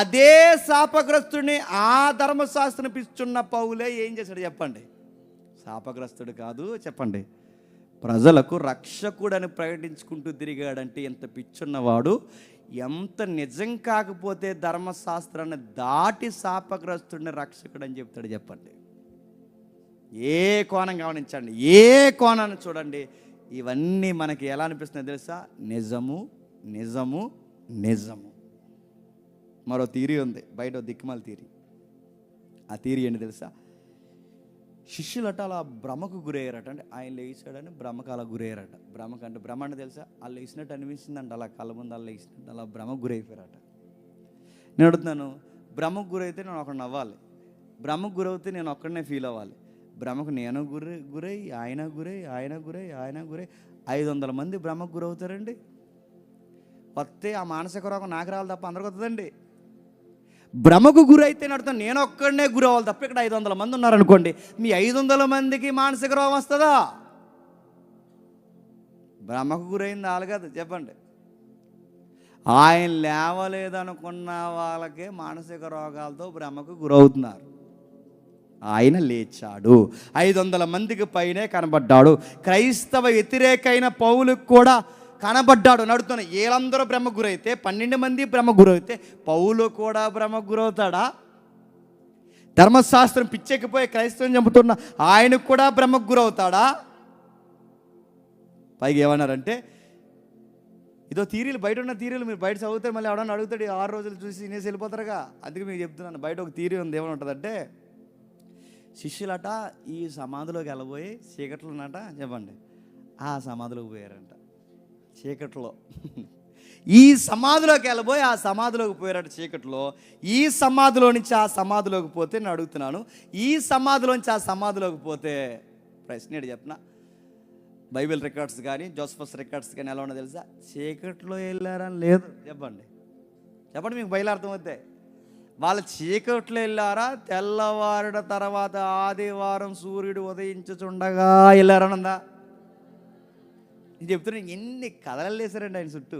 అదే శాపగ్రస్తుడిని ఆ ధర్మశాస్త్రం పిచ్చున్న పౌలే ఏం చేశాడు చెప్పండి? శాపగ్రస్తుడు కాదు చెప్పండి, ప్రజలకు రక్షకుడని ప్రకటించుకుంటూ తిరిగాడంటే ఎంత పిచ్చున్నవాడు, ఎంత నిజం కాకపోతే ధర్మశాస్త్రాన్ని దాటి శాపగ్రస్తుడిని రక్షకుడు అని చెప్తాడు చెప్పండి. ఏ కోణం గమనించండి, ఏ కోణాన్ని చూడండి, ఇవన్నీ మనకి ఎలా అనిపిస్తుంది తెలుసా? నిజము నిజము నిజము. మరో థియరీ ఉంది బయట, దిక్కుమాల థియరీ. ఆ థియరీ ఏంటి తెలుసా? శిష్యులట అలా భ్రమకు గురయ్యారట. అంటే ఆయన లేచాడని భ్రమకు అలా గురయ్యారట. భ్రమ అంటే తెలుసా? వాళ్ళు లేచినట్టు అనిపిస్తుందంట, అలా కళ్ళ ముందు అలా లేచినట్టు అలా భ్రమకు గురైపోయారట. నేను అడుగుతున్నాను, భ్రమకు గురైతే నేను ఒకడు నవ్వాలి, భ్రమకు గురవుతే నేను ఒక్కడనే ఫీల్ అవ్వాలి. భ్రమకు నేను గురై ఆయన గురై 500 మంది భ్రమకు గురవుతారండి. వస్తే ఆ మానసిక రోగం నాకు రావాలి తప్ప అందరికి వస్తుందండి. భ్రమకు గురైతే అడుగుతాను, నేను ఒక్కడనే గురవ్వాలి తప్ప ఇక్కడ 500 మంది ఉన్నారనుకోండి, మీ 500 మందికి మానసిక రోగం వస్తుందా? భ్రమకు గురైంది వాళ్ళు కాదు చెప్పండి. ఆయన లేవలేదనుకున్న వాళ్ళకే మానసిక రోగాలతో భ్రమకు గురవుతున్నారు. ఆయన లేచాడు, 500 మందికి పైనే కనబడ్డాడు. క్రైస్తవ వ్యతిరేకైన పౌలుకు కూడా కనబడ్డాడు. నడుతున్న వీళ్ళందరూ భ్రమకు గురైతే, 12 మంది భ్రమకు గురైతే పౌలు కూడా భ్రమకు గురవుతాడా? ధర్మశాస్త్రం పిచ్చెక్కిపోయి క్రైస్తవం చంపుతున్న ఆయనకు కూడా భ్రమకు గురవుతాడా? పైగా ఏమన్నారంటే, ఇదో థీరీలు, బయట ఉన్న థీరీలు మీరు బయట చదివితే మళ్ళీ ఎవడన్నా అడుగుతాడు, 6 రోజులు చూసి వినేసి వెళ్ళిపోతారుగా. అందుకే మీకు చెప్తున్నాను, బయట ఒక థీరీ ఉంది. ఏమని ఉంటుందంటే, శిష్యులట ఈ సమాధిలోకి వెళ్ళబోయి చీకట్లోనట చెప్పండి ఆ సమాధిలోకి పోయారంట. చీకట్లో ఈ సమాధిలోకి వెళ్ళబోయి ఆ సమాధిలోకి పోయారట చీకట్లో. ఈ సమాధిలో నుంచి ఆ సమాధిలోకి పోతే నేను అడుగుతున్నాను, ఈ సమాధిలోంచి ఆ సమాధిలోకి పోతే ప్రశ్న ఏంటి చెప్పిన? బైబిల్ రికార్డ్స్ కానీ జోసఫస్ రికార్డ్స్ కానీ ఎలా ఉన్నదో తెలుసా? చీకట్లో వెళ్ళారని లేదు చెప్పండి. చెప్పండి మీకు బయలు అర్థమవుతాయి. వాళ్ళు చీకట్లో వెళ్ళారా, తెల్లవారుడ తర్వాత ఆదివారం సూర్యుడు ఉదయించుచుండగా వెళ్ళారనుందా? నేను చెప్తున్నాను, ఎన్ని కథలు వేశారండి ఆయన చుట్టూ.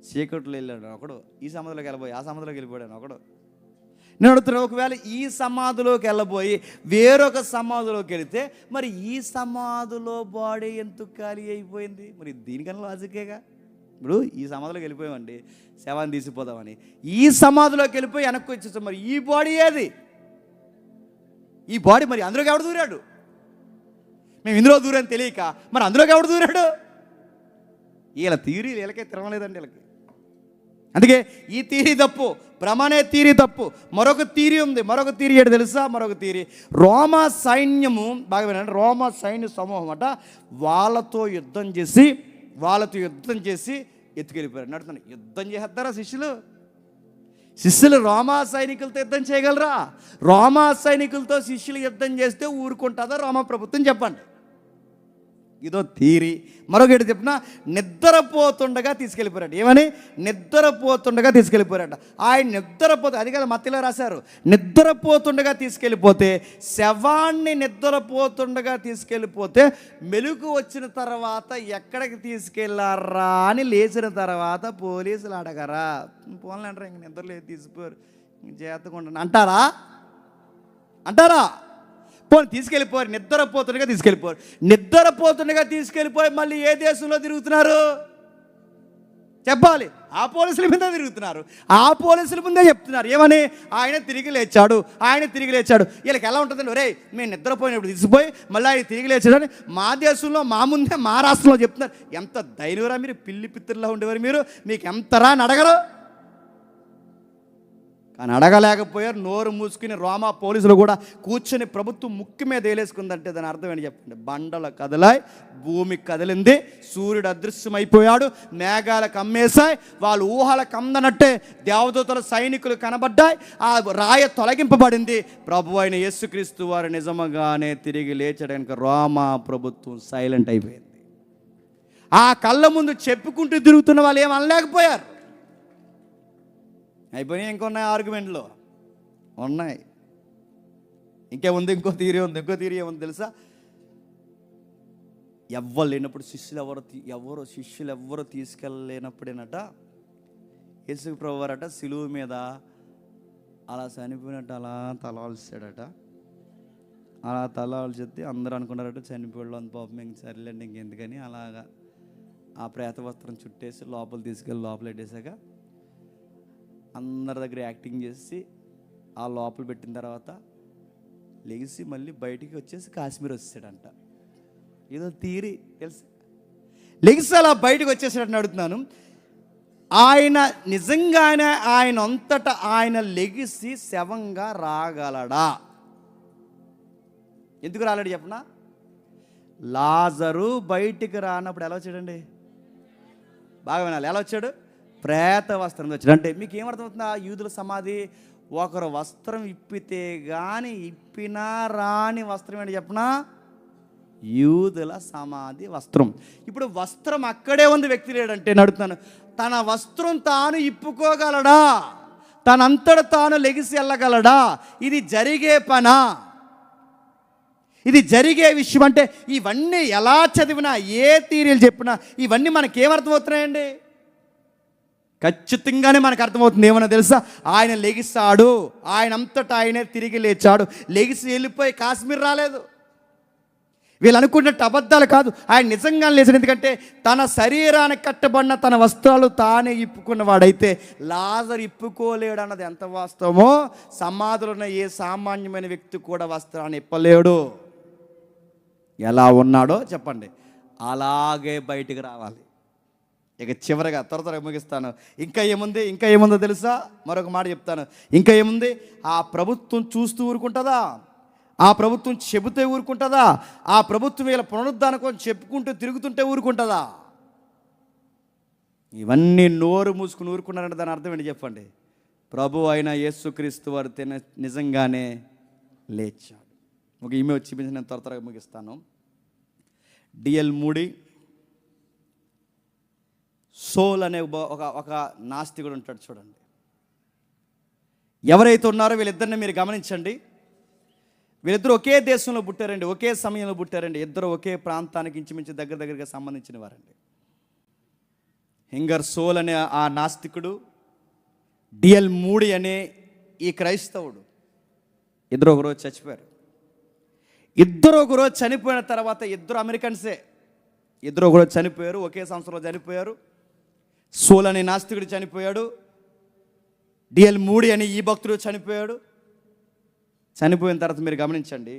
చీకట్లో వెళ్ళాడు ఒకడు, ఈ సమాధిలోకి వెళ్ళబోయి ఆ సమాధిలోకి వెళ్ళిపోయాడు ఒకడు. నేను అడుగుతున్నాను, ఒకవేళ ఈ సమాధిలోకి వెళ్ళబోయి వేరొక సమాధిలోకి వెళితే మరి ఈ సమాధిలో బాడీ ఎందుకు ఖాళీ అయిపోయింది? మరి దీనికన్నా లాజికేగా. ఇప్పుడు ఈ సమాధిలోకి వెళ్ళిపోయామండి శవాన్ని తీసిపోదామని, ఈ సమాధిలోకి వెళ్ళిపోయి వెనక్కి వచ్చేసాం, మరి ఈ బాడీ ఏది? ఈ బాడీ మరి అందులోకి ఎవడు దూరాడు? మేము ఇందులో దూరని తెలియక మరి అందులోకి ఎవడు దూరాడు? వీళ్ళ థియరీ వీళ్ళకే తిరగలేదండి వీళ్ళకి. అందుకే ఈ థియరీ తప్పు, భ్రమనే థియరీ తప్పు. మరొక థియరీ ఉంది. మరొక థియరీ ఏంటి తెలుసా? మరొక థియరీ, రోమా సైన్యము బాగా వినండి, రోమా సైన్య సమూహం అట వాళ్ళతో యుద్ధం చేసి ఎత్తుకెళ్ళిపోయారు. నడుతున్నాను, యుద్ధం చేస్తారా శిష్యులు రోమా సైనికులతో యుద్ధం చేయగలరా? రోమా సైనికులతో శిష్యులు యుద్ధం చేస్తే ఊరుకుంటుందా రోమా ప్రభుత్వం? చెప్పండి. ఇదో థీరీ. మరొకటి చెప్పిన, నిద్రపోతుండగా తీసుకెళ్ళిపోయారట. ఏమని? నిద్రపోతుండగా తీసుకెళ్ళిపోయారట. ఆయన నిద్రపోతే, అది కదా మత్తిలో రాశారు, నిద్రపోతుండగా తీసుకెళ్ళిపోతే, శవాన్ని నిద్రపోతుండగా తీసుకెళ్ళిపోతే మెలుగు వచ్చిన తర్వాత ఎక్కడికి తీసుకెళ్ళారా అని లేచిన తర్వాత పోలీసులు అడగరా? పోన్లు అంటారా, ఇంక నిద్రలేదు తీసిపోయారు, జాగ్రత్తగా అంటారా? అంటారా? పోనీ తీసుకెళ్ళిపోయారు, నిద్రపోతుండగా తీసుకెళ్ళిపోయారు. నిద్రపోతుండగా తీసుకెళ్ళిపోయి మళ్ళీ ఏ దేశంలో తిరుగుతున్నారు చెప్పాలి? ఆ పోలీసుల మీద తిరుగుతున్నారు. ఆ పోలీసుల ముందే చెప్తున్నారు ఏమని? ఆయన తిరిగి లేచాడు, ఆయన తిరిగి లేచాడు. వీళ్ళకి ఎలా ఉంటుందండి? ఒరే, మేము నిద్రపోయినప్పుడు తీసిపోయి మళ్ళీ ఆయన తిరిగి లేచాడని మా దేశంలో, మా ముందే, మా రాష్ట్రంలో చెప్తున్నారు. ఎంత ధైర్యరా మీరు, పిల్లి పిత్రులా ఉండేవారు మీరు, మీకు ఎంతరా అని అడగరు. కానీ అడగలేకపోయారు. నోరు మూసుకుని రోమా పోలీసులు కూడా కూర్చొని ప్రభుత్వం ముక్కు మీద వేలేసుకుందంటే దాని అర్థం ఏంటి చెప్పండి? బండలు కదలాయి, భూమి కదిలింది, సూర్యుడు అదృశ్యమైపోయాడు, మేఘాలు కమ్మేశాయి, వాళ్ళు ఊహలకు అందనట్టే దేవదూతల సైనికులు కనబడ్డాయి, ఆ రాయ తొలగింపబడింది. ప్రభు అయిన యేసుక్రీస్తు వారు నిజంగానే తిరిగి లేచడానికి రోమా ప్రభుత్వం సైలెంట్ అయిపోయింది. ఆ కళ్ళ ముందు చెప్పుకుంటూ తిరుగుతున్న వాళ్ళు ఏం అనలేకపోయారు. అయిపోయినాయి. ఇంకొన్నాయి ఆర్గ్యుమెంట్లు ఉన్నాయి. ఇంకేముంది? ఇంకో థియరీ ఉంది. ఇంకో థియరీ ఏముంది తెలుసా? ఎవ్వరు లేనప్పుడు శిష్యులు ఎవ్వరు తీసుకెళ్ళలేనప్పుడేనట యేసు ప్రభు వారట సిలువ మీద అలా చనిపోయినట్టు అలా తలవాల్చాడట. అలా తలవాల్చితే అందరూ అనుకున్నారట చనిపోయాడు అని, పాపం ఇంక సరిలేండి ఇంకెందుకని అలాగా ఆ ప్రేత వస్త్రం చుట్టేసి లోపల తీసుకెళ్ళి లోపల పెట్టేశాక అందరి దగ్గర యాక్టింగ్ చేసి ఆ లోపల పెట్టిన తర్వాత లెగిసి మళ్ళీ బయటికి వచ్చేసి కాశ్మీర్ వచ్చాడంట. ఏదో థియరీ తెలుసు. లెగిసి అలా బయటకు వచ్చేసాడని అడుగుతున్నాను. ఆయన నిజంగానే ఆయన అంతటా ఆయన లెగిసి శవంగా రాగలడా? ఎందుకు రాలేడు చెప్పనా? లాజరు బయటికి రానప్పుడు ఎలా వచ్చాడండి? బాగా వినాలి. ఎలా వచ్చాడు? ప్రేత వస్త్రం వచ్చాడు. అంటే మీకు ఏమర్థమవుతుందా? యూదుల సమాధి ఒకరు వస్త్రం ఇప్పితే కానీ ఇప్పినా రాని వస్త్రం ఏంటి చెప్పనా? యూదుల సమాధి వస్త్రం. ఇప్పుడు వస్త్రం అక్కడే ఉంది, వ్యక్తి లేడంటే నడుతున్నాను. తన వస్త్రం తాను ఇప్పుకోగలడా? తనంతట తాను లెగిసి వెళ్ళగలడా? ఇది జరిగే పనా? ఇది జరిగే విషయం. అంటే ఇవన్నీ ఎలా చదివినా, ఏ థియరీలు చెప్పినా ఇవన్నీ మనకేమర్థమవుతున్నాయండి? ఖచ్చితంగానే మనకు అర్థమవుతుంది. ఏమన్నా తెలుసా? ఆయన లెగిస్తాడు, ఆయన అంతటా ఆయనే తిరిగి లేచాడు. లెగిసి వెళ్ళిపోయి కాశ్మీర్ రాలేదు. వీళ్ళు అనుకున్నట్టు అబద్ధాలు కాదు, ఆయన నిజంగా లేచాడు. ఎందుకంటే తన శరీరానికి కట్టబడిన తన వస్త్రాలు తానే ఇప్పుకున్నవాడైతే లాజరు ఇప్పుకోలేడు అన్నది ఎంత వాస్తవమో, సమాధిలో ఉన్న ఏ సామాన్యమైన వ్యక్తి కూడా వస్త్రాన్ని ఇప్పలేడు. ఎలా ఉన్నాడో చెప్పండి, అలాగే బయటికి రావాలి. ఇక చివరిగా త్వరగా ముగిస్తాను. ఇంకా ఏముందో తెలుసా? మరొక మాట చెప్తాను. ఇంకా ఏముంది? ఆ ప్రభుత్వం చూస్తూ ఊరుకుంటుందా? ఆ ప్రభుత్వం చెబితే ఊరుకుంటుందా? ఆ ప్రభుత్వం వీళ్ళ పునరుద్ధానం కోసం చెప్పుకుంటూ తిరుగుతుంటే ఊరుకుంటుందా? ఇవన్నీ నోరు మూసుకుని ఊరుకున్నారంటే దాని అర్థం ఏంటి చెప్పండి? ప్రభు అయిన యేసుక్రీస్తు వారు నిజంగానే లేచాడు. ఒక ఈమె వచ్చి నేను త్వరగా ముగిస్తాను. డిఎల్ మూడీ సోల్ అనే ఒక నాస్తికుడు ఉంటాడు చూడండి. ఎవరైతే ఉన్నారో వీళ్ళిద్దరిని మీరు గమనించండి. వీళ్ళిద్దరూ ఒకే దేశంలో పుట్టారండి, ఒకే సమయంలో పుట్టారండి. ఇద్దరు ఒకే ప్రాంతానికి ఇంచుమించు దగ్గరగా సంబంధించిన వారండి. హింగర్ సోల్ అనే ఆ నాస్తికుడు, డిఎల్ మూడీ అనే ఈ క్రైస్తవుడు ఇద్దరు ఒకరోజు చచ్చిపోయారు. ఇద్దరు ఒకరోజు చనిపోయిన తర్వాత ఇద్దరు అమెరికన్సే. ఇద్దరు ఒకరోజు చనిపోయారు, ఒకే సంవత్సరంలో చనిపోయారు. సోల్ అనే నాస్తికుడు చనిపోయాడు, డిఎల్ మూడీ అనే ఈ భక్తుడు చనిపోయాడు. చనిపోయిన తర్వాత మీరు గమనించండి,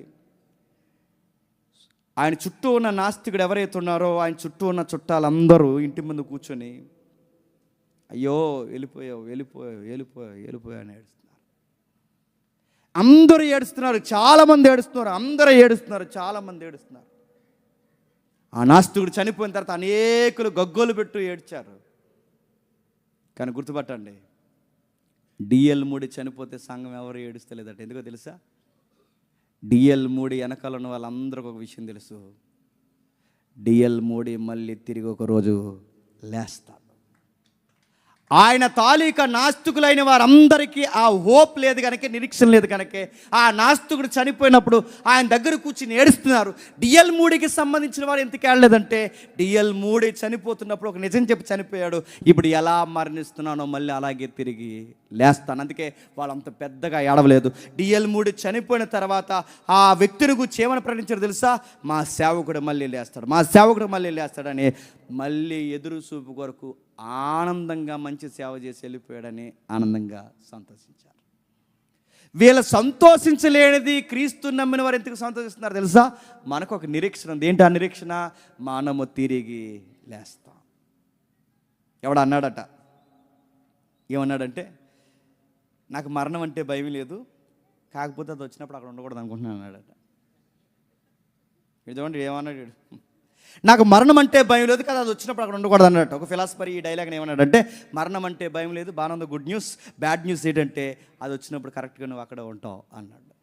ఆయన చుట్టూ ఉన్న నాస్తికుడు ఎవరైతే ఉన్నారో ఆయన చుట్టూ ఉన్న చుట్టాలందరూ ఇంటి ముందు కూర్చొని అయ్యో వెళ్ళిపోయావు అని ఏడుస్తున్నారు. అందరూ ఏడుస్తున్నారు, చాలామంది ఏడుస్తున్నారు, చాలామంది ఏడుస్తున్నారు. ఆ నాస్తికుడు చనిపోయిన తర్వాత అనేకులు గగ్గోలు పెట్టు ఏడ్చారు. కానీ గుర్తుపట్టండి, డిఎల్ మూడీ చనిపోతే సంఘం ఎవరు ఏడుస్తలేదట. ఎందుకో తెలుసా? డిఎల్ మూడీ వెనకాల ఉన్న వాళ్ళందరికీ ఒక విషయం తెలుసు. డిఎల్ మోడీ మళ్ళీ తిరిగి ఒక రోజు లేస్తాడు. ఆయన తాలూకా నాస్తికులైన వారందరికీ ఆ హోప్ లేదు కనుక, నిరీక్షణ లేదు కనుక ఆ నాస్తికుడు చనిపోయినప్పుడు ఆయన దగ్గర కూర్చుని ఏడుస్తున్నారు. డిఎల్ మూడీకి సంబంధించిన వారు ఎందుకు ఏడలేదంటే, డిఎల్ మూడీ చనిపోతున్నప్పుడు ఒక నిజం చెప్పి చనిపోయాడు. ఇప్పుడు ఎలా మరణిస్తున్నానో మళ్ళీ అలాగే తిరిగి లేస్తాను. అందుకే వాళ్ళంత పెద్దగా ఏడవలేదు. డిఎల్ మూడీ చనిపోయిన తర్వాత ఆ వ్యక్తిని గురించి ఏమని ప్రకటించారు తెలుసా? మా సేవకుడు మళ్ళీ లేస్తాడు, మా సేవకుడు మళ్ళీ లేస్తాడని మళ్ళీ ఎదురు చూపు కొరకు ఆనందంగా మంచి సేవ చేసి వెళ్ళిపోయాడని ఆనందంగా సంతోషించారు. వీళ్ళ సంతోషించలేనిది క్రీస్తు నమ్మిన వారు ఎందుకు సంతోషిస్తున్నారు తెలుసా? మనకు ఒక నిరీక్షణ ఉంది. ఏంటి ఆ నిరీక్షణ? మనము తిరిగి లేస్తాం. ఎవడు అన్నాడట, ఏమన్నాడంటే, నాకు మరణం అంటే భయం లేదు, కాకపోతే అది వచ్చినప్పుడు అక్కడ ఉండకూడదు అనుకుంటున్నాను అన్నాడట. చూడండి ఏమన్నాడు, నాకు మరణం అంటే భయం లేదు కదా, అది వచ్చినప్పుడు అక్కడ ఉండకూడదు అన్నట్టు. ఒక ఫిలాసఫర్ ఈ డైలాగ్ని ఏమన్నాడంటే, మరణం అంటే భయం లేదు, బాగా గుడ్ న్యూస్, బ్యాడ్ న్యూస్ ఏంటంటే అది వచ్చినప్పుడు కరెక్ట్గా నువ్వు అక్కడ ఉంటావు అన్నాడు.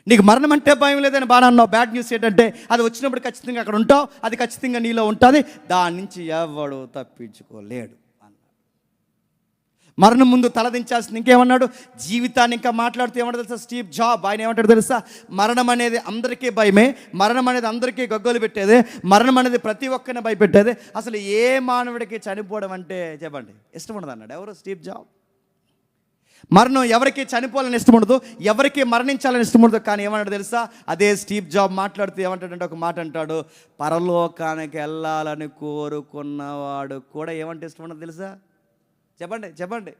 నీకు మరణం అంటే భయం లేదని బాగా అన్నావు, బ్యాడ్ న్యూస్ ఏంటంటే అది వచ్చినప్పుడు ఖచ్చితంగా అక్కడ ఉంటావు, అది ఖచ్చితంగా నీలో ఉంటుంది, దాని నుంచి ఎవడు తప్పించుకోలేడు అన్నాడు. మరణం ముందు తలదించాల్సింది ఇంకేమన్నాడు? జీవితాన్ని ఇంకా మాట్లాడుతూ ఏమంటాడు తెలుసా స్టీవ్ జాబ్? ఆయన ఏమంటాడు తెలుసా? మరణం అనేది అందరికీ భయమే, మరణం అనేది అందరికీ గగ్గోలు పెట్టేదే, మరణం అనేది ప్రతి ఒక్కరిని భయపెట్టేదే, అసలు ఏ మానవుడికి చనిపోవడం అంటే చెప్పండి ఇష్టం ఉండదు అన్నాడు. ఎవరు? Steve job. మరణం ఎవరికి చనిపోవాలని ఇష్టం ఉండదు, ఎవరికి మరణించాలని ఇష్టం ఉండదు. కానీ ఏమన్నాడు తెలుసా? అదే స్టీవ్ జాబ్ మాట్లాడుతూ ఏమంటాడంటే ఒక మాట అంటాడు, పరలోకానికి వెళ్ళాలని కోరుకున్నవాడు కూడా ఏమంటే ఇష్టం ఉండదు తెలుసా? చెప్పండి చెప్పండి.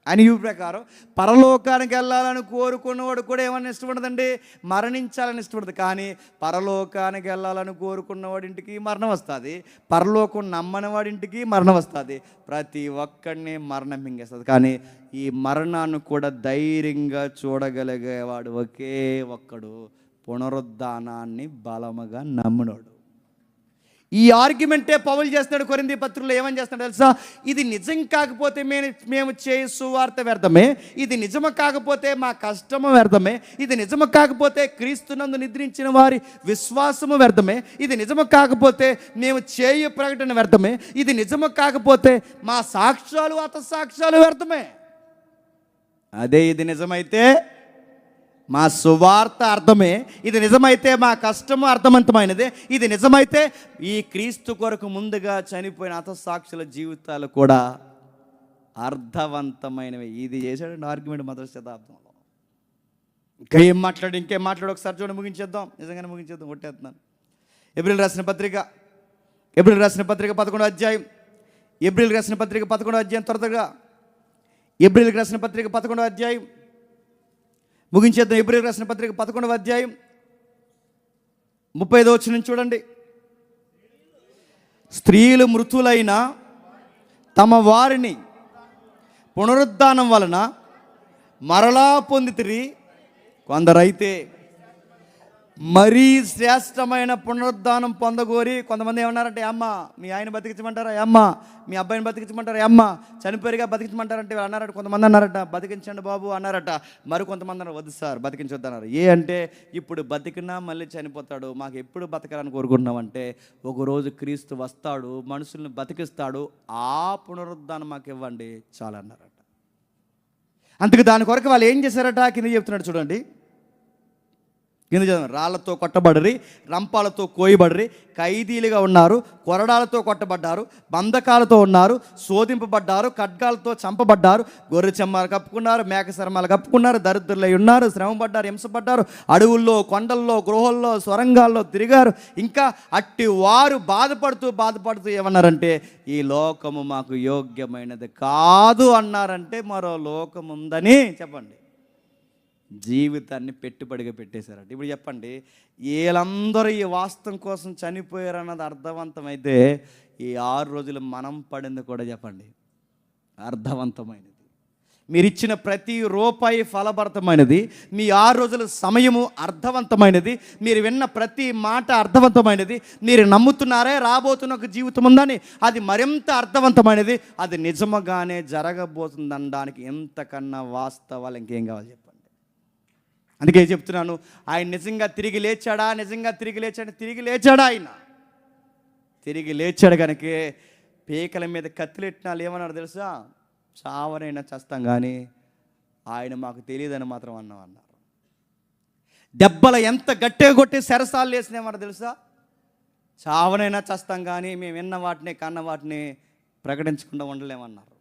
అని ఈ ప్రకారం పరలోకానికి వెళ్ళాలని కోరుకున్నవాడు కూడా ఏమన్నా ఇష్టపడదండి? మరణించాలని ఇష్టపడదు. కానీ పరలోకానికి వెళ్ళాలని కోరుకున్నవాడింటికి మరణం వస్తుంది, పరలోకం నమ్మని వాడింటికి మరణం వస్తుంది, ప్రతి ఒక్కడిని మరణం మింగేస్తుంది. కానీ ఈ మరణాన్ని కూడా ధైర్యంగా చూడగలిగేవాడు ఒకే ఒక్కడు, పునరుద్ధానాన్ని బలముగా నమ్మినోడు. ఈ ఆర్గ్యుమెంటే పౌలు చేస్తున్నాడు కొరింథీ పత్రికలో. ఏమని చేస్తున్నాడు తెలుసా? ఇది నిజం కాకపోతే మేము చేయ సువార్త వ్యర్థమే, ఇది నిజము కాకపోతే మా కష్టము వ్యర్థమే, ఇది నిజము కాకపోతే క్రీస్తునందు నిద్రించిన వారి విశ్వాసము వ్యర్థమే, ఇది నిజము కాకపోతే మేము చేయు ప్రకటన వ్యర్థమే, ఇది నిజము కాకపోతే మా సాక్ష్యాలు హతసాక్ష్యాలు వ్యర్థమే. అదే ఇది నిజమైతే మా సువార్త అర్థమే, ఇది నిజమైతే మా కష్టము అర్థవంతమైనదే, ఇది నిజమైతే ఈ క్రీస్తు కొరకు ముందుగా చనిపోయిన హతసాక్షుల జీవితాలు కూడా అర్థవంతమైనవి. ఇది చేశాడండి ఆర్గ్యుమెంట్ మొదటి శతాబ్దంలో. ఇంకేం మాట్లాడు ఒకసారి చూడండి, ముగించేద్దాం, నిజంగానే ముగించేద్దాం, కొట్టేస్తున్నాను. ఏప్రిల్ రాసిన పత్రిక 11వ అధ్యాయం, ఏప్రిల్ రాసిన పత్రిక 11వ అధ్యాయం, త్వరగా ఏప్రిల్ రాసిన పత్రిక 11వ అధ్యాయం ముగించేద్దాం. ఏప్రిల్ రాసిన పత్రిక 11వ అధ్యాయం 35వ వచనం చూడండి. స్త్రీలు మృతులైన తమ వారిని పునరుద్ధానం వలన మరలా పొందితిరి, కొందరైతే మరీ శ్రేష్టమైన పునరుద్ధానం పొందగోరి. కొంతమంది ఏమన్నారంటే, అమ్మ మీ ఆయన బతికించమంటారా, అమ్మ మీ అబ్బాయిని బతికించమంటారా, అమ్మ చనిపోయిగా బతికించమంటారంటే అన్నారట. కొంతమంది అన్నారట బతికించండి బాబు అన్నారట. మరి కొంతమంది అన్నారు వద్దు సార్ బతికించొద్దు అన్నారు. అంటే ఇప్పుడు బతికినా మళ్ళీ చనిపోతాడు, మాకు ఎప్పుడు బతకాలని కోరుకుంటున్నామంటే ఒకరోజు క్రీస్తు వస్తాడు, మనుషుల్ని బతికిస్తాడు, ఆ పునరుద్ధానం మాకు ఇవ్వండి చాలా అన్నారట. అందుకు దాని కొరకు వాళ్ళు ఏం చేశారట? కింద చెప్తున్నాడు చూడండి, కింద చదవండి. రాళ్లతో కొట్టబడరి, రంపాలతో కోయబడరి, ఖైదీలుగా ఉన్నారు, కొరడాలతో కొట్టబడ్డారు, బంధకాలతో ఉన్నారు, శోధింపబడ్డారు, ఖడ్గాలతో చంపబడ్డారు, గొర్రె చెమ్మాలు కప్పుకున్నారు, మేక శర్మాలు కప్పుకున్నారు, దరిద్రులై ఉన్నారు, శ్రమపడ్డారు, హింసపడ్డారు, అడవుల్లో, కొండల్లో, గృహల్లో, సొరంగాల్లో తిరిగారు. ఇంకా అట్టి వారు బాధపడుతూ ఏమన్నారంటే, ఈ లోకము మాకు యోగ్యమైనది కాదు అన్నారంటే మరో లోకం ఉందని చెప్పండి జీవితాన్ని పెట్టుబడిగా పెట్టేశారట. ఇప్పుడు చెప్పండి, వీళ్ళందరూ ఈ వాస్తవం కోసం చనిపోయారన్నది అర్థవంతమైతే ఈ 6 రోజులు మనం పడింది కూడా చెప్పండి అర్థవంతమైనది. మీరు ఇచ్చిన ప్రతి రూపాయి ఫలభరితమైనది, మీ 6 రోజుల సమయము అర్థవంతమైనది, మీరు విన్న ప్రతి మాట అర్థవంతమైనది, మీరు నమ్ముతున్నారే రాబోతున్న ఒక జీవితం ఉందని అది మరింత అర్థవంతమైనది, అది నిజముగానే జరగబోతుందనడానికి ఎంతకన్నా వాస్తవాలు ఇంకేం కావాలి చెప్పండి. అందుకే చెప్తున్నాను, ఆయన నిజంగా తిరిగి లేచాడా? తిరిగి లేచాడా? ఆయన తిరిగి లేచాడు కనుక పీకల మీద కత్తిలెట్టిన వాళ్ళు ఏమన్నారు తెలుసా? చావనైనా చేస్తాం కానీ ఆయన మాకు తెలియదని మాత్రం అన్నారు. దెబ్బలు ఎంత గట్టిగా కొట్టి సరసాలు వేసినామన్నారు తెలుసా? చావనైనా చేస్తాం కానీ మేము విన్న వాటిని కన్న వాటిని ప్రకటించకుండా ఉండలేమన్నారు.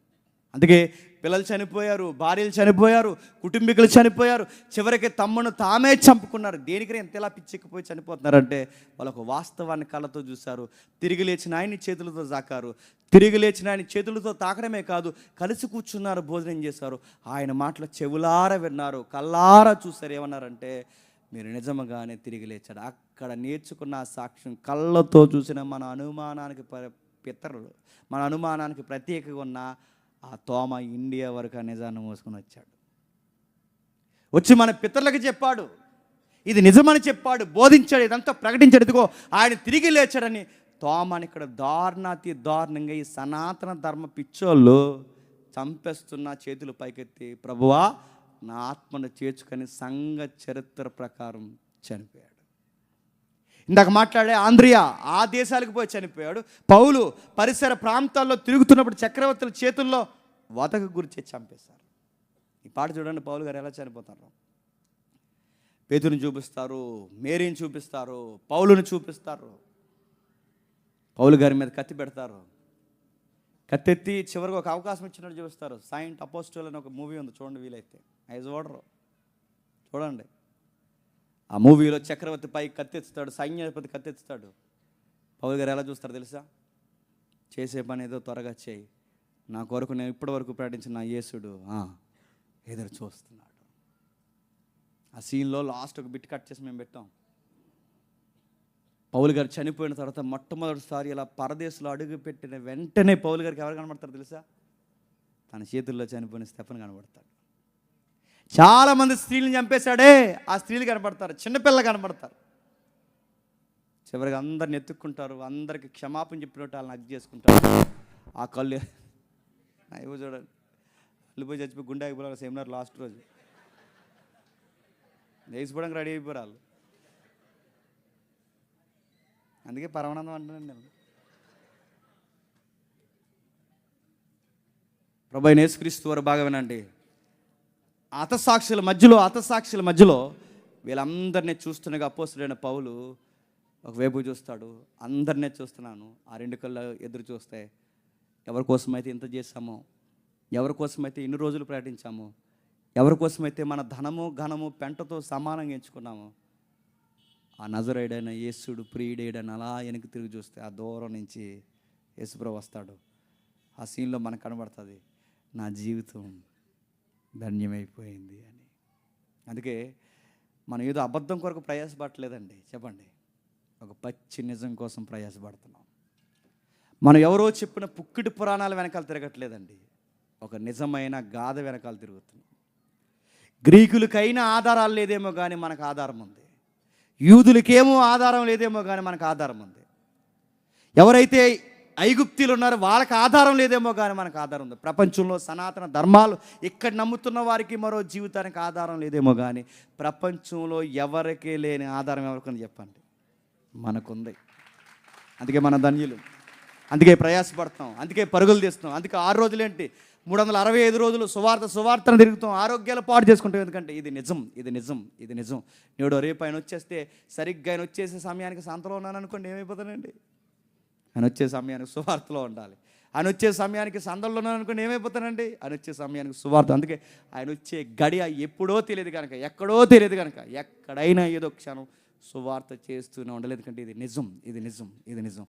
అందుకే పిల్లలు చనిపోయారు, భార్యలు చనిపోయారు, కుటుంబీకులు చనిపోయారు, చివరికి తమ్మును తామే చంపుకున్నారు. దేనికి ఎంత ఇలా పిచ్చెక్కిపోయి చనిపోతున్నారంటే వాళ్ళకు వాస్తవాన్ని కళ్ళతో చూశారు. తిరిగి లేచిన ఆయన్ని చేతులతో తాకారు. తిరిగి లేచిన ఆయన చేతులతో తాకడమే కాదు, కలిసి కూర్చున్నారు, భోజనం చేశారు, ఆయన మాటలు చెవులారా విన్నారు, కళ్ళారా చూశారు. ఏమన్నారంటే మీరు నిజముగానే తిరిగి లేచాడు. అక్కడ నేర్చుకున్న సాక్ష్యం కళ్ళతో చూసిన మన అనుమానానికి పితరులు, మన అనుమానానికి ప్రత్యేకంగా ఉన్న ఆ తోమ ఇండియా వరకు ఆ నిజాన్ని మోసుకొని వచ్చాడు. వచ్చి మన పితరులకు చెప్పాడు, ఇది నిజమని చెప్పాడు, బోధించాడు, ఇదంతా ప్రకటించాడు. ఇదిగో ఆయన తిరిగి లేచాడని. తోమని ఇక్కడ దారుణాతి దారుణంగా ఈ సనాతన ధర్మ పిచ్చోళ్ళు చంపేస్తున్న చేతులు పైకెత్తి, ప్రభువా నా ఆత్మను చేర్చుకొని సంఘ చరిత్ర ప్రకారం చనిపోయాడు. ఇందాక మాట్లాడే ఆంధ్రియా ఆ దేశాలకు పోయి చనిపోయాడు. పౌలు పరిసర ప్రాంతాల్లో తిరుగుతున్నప్పుడు చక్రవర్తుల చేతుల్లో వధకు గురిచే చంపేశారు. ఈ పాట చూడండి, పౌలు గారు ఎలా చనిపోతారు. పేతురుని చూపిస్తారు, మేరీని చూపిస్తారు, పౌలుని చూపిస్తారు. పౌలు గారి మీద కత్తి పెడతారు. కత్తెత్తి చివరికి ఒక అవకాశం ఇచ్చినట్టు చూపిస్తారు. సైంట్ అపోస్టల్ అని ఒక మూవీ ఉంది, చూడండి వీలైతే. ఐజ్ ఓడరు చూడండి. ఆ మూవీలో చక్రవర్తి పై కత్తెత్తుతాడు, సైన్యాధిపతి కత్తెత్తుతాడు. పౌలు గారు ఎలా చూస్తారు తెలుసా? చేసే పని ఏదో త్వరగా చేయి, నా కొరకు నేను ఇప్పటి వరకు ప్రకటించిన నా యేసుడు ఎదురు చూస్తున్నాడు. ఆ సీన్లో లాస్ట్ ఒక బిట్ కట్ చేసి మేము పెట్టాం. పౌలు గారు చనిపోయిన తర్వాత మొట్టమొదటిసారి ఇలా పరదేశంలో అడుగు పెట్టిన వెంటనే పౌలు గారికి ఎవరు కనబడతారు తెలుసా? తన చేతుల్లో చనిపోయిన స్టెఫెన్ కనబడతాడు. చాలామంది స్త్రీలను చంపేశాడే, ఆ స్త్రీలు కనబడతారు, చిన్నపిల్లలు కనబడతారు. చివరికి అందరిని ఎత్తుక్కుంటారు, అందరికి క్షమాపణ చెప్పినట్టు వాళ్ళని హగ్ చేసుకుంటారు. ఆ కళ్ళు ఇవ్వ చూడండి, వెళ్ళిపోయి చచ్చిపోయి గుండె అయిపోయారు. సెమినార్ లాస్ట్ రోజు వేసిపోవడానికి రెడీ అయిపోయారు వాళ్ళు. అందుకే పరమానందం అంటున్నాను నేను. ప్రభు అయిన యేసుక్రీస్తు వారు బాగా వినండి. హతసాక్షుల మధ్యలో వీళ్ళందరినీ చూస్తుండగా అపోస్తలుడైన పౌలు ఒకవైపు చూస్తాడు, అందరినీ చూస్తున్నాను. ఆ రెండు కళ్ళు ఎదురు చూస్తే ఎవరి కోసమైతే ఇంత చేశామో, ఎవరి కోసమైతే ఇన్ని రోజులు ప్రకటించామో, ఎవరి కోసమైతే మన ధనము ఘనము పెంటతో సమానంగా ఎంచుకున్నామో, ఆ నజరేయుడైన యేసుడు ప్రియుడైన అలా వెనక్కి తిరిగి చూస్తే ఆ దూరం నుంచి యేసుప్రభు వస్తాడు. ఆ సీన్లో మనకు కనబడుతుంది, నా జీవితం ధన్యమైపోయింది అని. అందుకే మనం ఏదో అబద్ధం కొరకు ప్రయాసపడలేదండి, చెప్పండి, ఒక పచ్చి నిజం కోసం ప్రయాసపడుతున్నాం. మనం ఎవరో చెప్పిన పుక్కిడి పురాణాల వెనకాల తిరగట్లేదండి, ఒక నిజమైన గాథ వెనకాల తిరుగుతున్నాం. గ్రీకులకైనా ఆధారాలు లేదేమో కానీ మనకు ఆధారం ఉంది. యూదులకేమో ఆధారం లేదేమో కానీ మనకు ఆధారం ఉంది. ఎవరైతే ఐగుప్తీలు ఉన్నారో వాళ్ళకి ఆధారం లేదేమో కానీ మనకు ఆధారం ఉంది. ప్రపంచంలో సనాతన ధర్మాలు ఇక్కడ నమ్ముతున్న వారికి మరో జీవితానికి ఆధారం లేదేమో కానీ ప్రపంచంలో ఎవరికే లేని ఆధారం ఎవరికని చెప్పండి, మనకుంది. అందుకే మన ధన్యులు, అందుకే ప్రయాసపడతాం, అందుకే పరుగులు తీస్తాం. అందుకే 6 రోజులేంటి 365 రోజులు సువార్తను తిరుగుతాం, ఆరోగ్యాలు పాడు చేసుకుంటాం. ఎందుకంటే ఇది నిజం. నేడు రేపు ఆయన వచ్చేస్తే సరిగ్గా ఆయన వచ్చేసే సమయానికి సంతలో ఉన్నాను అనుకోండి, ఏమైపోతానండి? ఆయన వచ్చే సమయానికి సువార్తలో ఉండాలి. ఆయన వచ్చే సమయానికి సందల్లో ఉన్నాను అనుకోండి, ఏమైపోతానండి? ఆయన వచ్చే సమయానికి సువార్త. అందుకే ఆయన వచ్చే గడియ ఎప్పుడో తెలియదు కనుక, ఎక్కడో తెలియదు కనుక, ఎక్కడైనా ఏదో క్షణం సువార్త చేస్తూనే ఉండాలి. ఎందుకంటే ఇది నిజం.